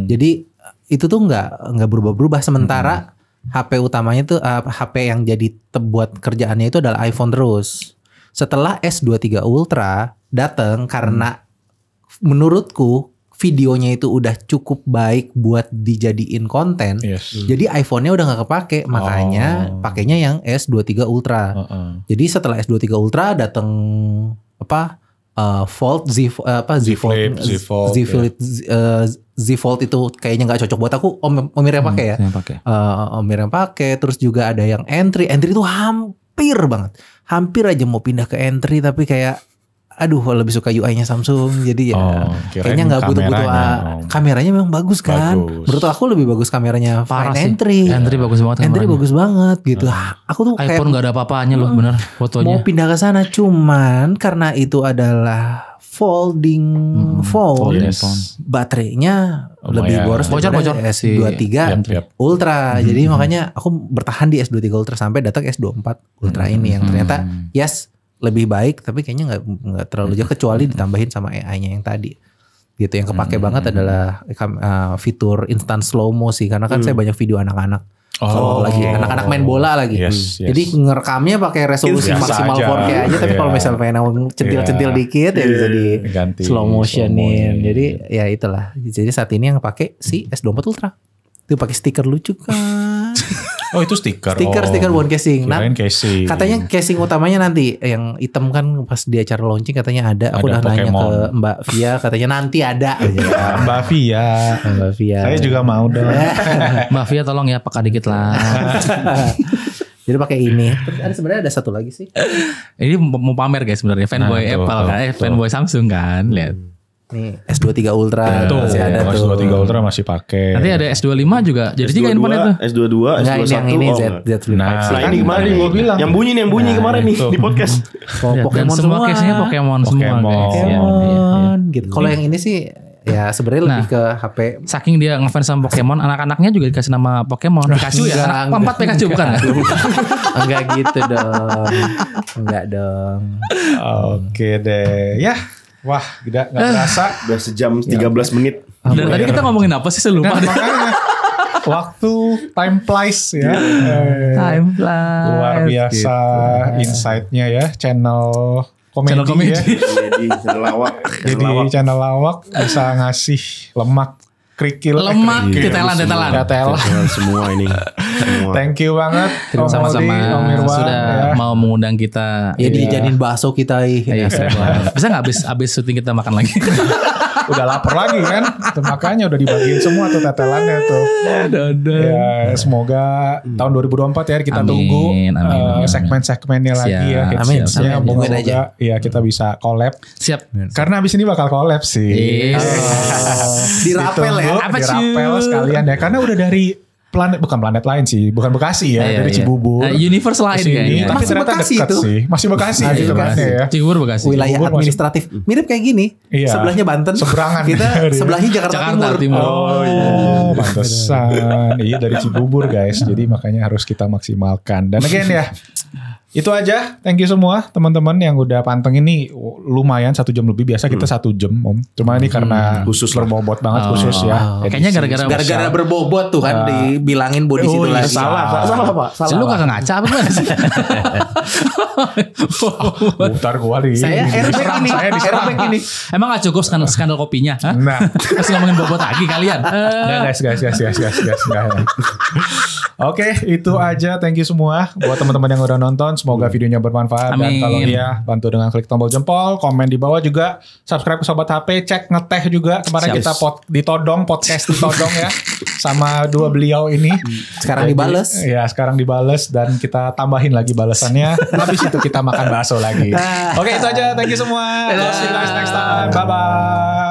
Jadi itu tuh nggak berubah-berubah. Sementara HP utamanya tuh HP yang jadi buat kerjaannya itu adalah iPhone terus. Setelah S23 Ultra datang karena menurutku videonya itu udah cukup baik buat dijadiin konten. Jadi iPhone-nya udah nggak kepake, makanya pakainya yang S23 Ultra. Jadi setelah S23 Ultra datang Fold Z Fold itu kayaknya nggak cocok buat aku. Om Mir yang pakai ya. Om Mir yang pakai. Terus juga ada yang Entry itu hampir banget. Hampir aja mau pindah ke Entry tapi kayak aduh lebih suka UI-nya Samsung, jadi ya kayaknya nggak butuh-butuh kameranya memang bagus kan. Menurut aku lebih bagus kameranya Entry. Entry bagus banget. Entry bagus banget gitu. Aku tuh iPhone nggak ada apa-apanya loh, bener fotonya. Mau pindah ke sana cuman karena itu adalah folding phone, baterainya lebih boros bocor S23 Ultra. Jadi makanya aku bertahan di S23 Ultra sampai datang S24 Ultra ini yang ternyata lebih baik, tapi kayaknya nggak terlalu jauh kecuali ditambahin sama AI-nya yang tadi. Gitu yang kepake banget adalah fitur instant slow mo sih, karena kan saya banyak video anak-anak. Lagi anak-anak main bola lagi. Jadi ngerekamnya pakai resolusi maksimal 4K aja, tapi kalau misalnya pengen centil-centil dikit ya bisa di slow motionin. Jadi ya itulah. Jadi saat ini yang pakai si S24 Ultra. Itu pakai stiker lucu kan. Oh itu stiker bukan casing. Nah, casing. Katanya casing utamanya nanti yang hitam kan pas di acara launching katanya ada. Aku udah nanya ke Mbak Via, katanya nanti ada. Mbak Via. Saya juga mau dong. Mbak Via tolong ya peka dikit lah. Jadi pakai ini. Terus sebenarnya ada satu lagi sih. Ini mau pamer guys sebenarnya fanboy Apple kan, fanboy Samsung kan, lihat. Nih S23 Ultra masih ada tuh. S23 Ultra masih pakai. Nanti ada S25 juga. Jadi tiga handphone itu. S22, S21. Yang ini Z Flip 5. Nah ini kemarin gue bilang. Yang bunyi kemarin nih di podcast. Pokemon semua case-nya Pokemon semua Pokemon gitu. Kalau yang ini sih ya sebenarnya lebih ke HP. Saking dia ngefans sama Pokemon, anak-anaknya juga dikasih nama Pokemon. Pikachu ya? Anak 4 Pikachu bukan? Enggak gitu dong. Enggak dong. Oke deh. Ya. Wah, gak berasa. Udah sejam 13 menit. Dan tadi kita ngomongin apa sih, saya lupa. Makanya waktu time flies ya. Time flies. Luar biasa insight-nya ya. Channel komedi ya. Jadi channel lawak bisa ngasih lemak kerikil. Detelan. Semua ini. Thank you banget. Sama-sama Om Irwan, sudah mau mengundang kita. Ya dijadiin bakso kita. Bisa nggak abis syuting kita makan lagi? Udah lapar lagi kan. Makanya udah dibagiin semua tuh tetelannya tuh. Ya, semoga tahun 2024 ya kita tunggu segmen-segmennya lagi ya. Amin. Semoga ya kita bisa collab. Siap. Karena abis ini bakal collab sih. Dirapel ya. Dirapel sekalian ya. Karena udah dari bukan planet lain sih, bukan Bekasi ya, dari Cibubur. Universe lain kayaknya. Tapi ternyata dekat sih. Masih Bekasi gitu kan ya. Cibubur Bekasi. Wilayah administratif. Mirip kayak gini. Sebelahnya Banten. Seberangan. Kita sebelahnya Jakarta Timur. Oh, pantesan. Iya dari Cibubur guys. Jadi makanya harus kita maksimalkan. Dan again ya, itu aja. Thank you semua teman-teman yang udah panteng ini. Lumayan 1 jam lebih. Biasa kita 1 jam Om. Cuma ini karena khusus berbobot banget khusus ya. Kayaknya gara-gara berbobot tuh kan dibilangin body situ lagi. Salah Pak. Lu kagak ngaca apa gimana sih? Bentar gua nih. Saya airbag ini. Emang gak cukup skandal kopinya? Nah, masih ngomongin bobot lagi kalian. Guys. Oke, itu aja. Thank you semua buat teman-teman yang udah nonton. Semoga videonya bermanfaat. Dan kalau iya, bantu dengan klik tombol jempol, komen di bawah juga, subscribe ke Sobat HP, cek ngeteh juga. Kemarin kita podcast ditodong ya sama 2 beliau ini. Sekarang dibales. Ya, sekarang dibales dan kita tambahin lagi balasannya. Habis itu kita makan bakso lagi. Oke, itu aja. Thank you semua. See you guys next time. Bye bye.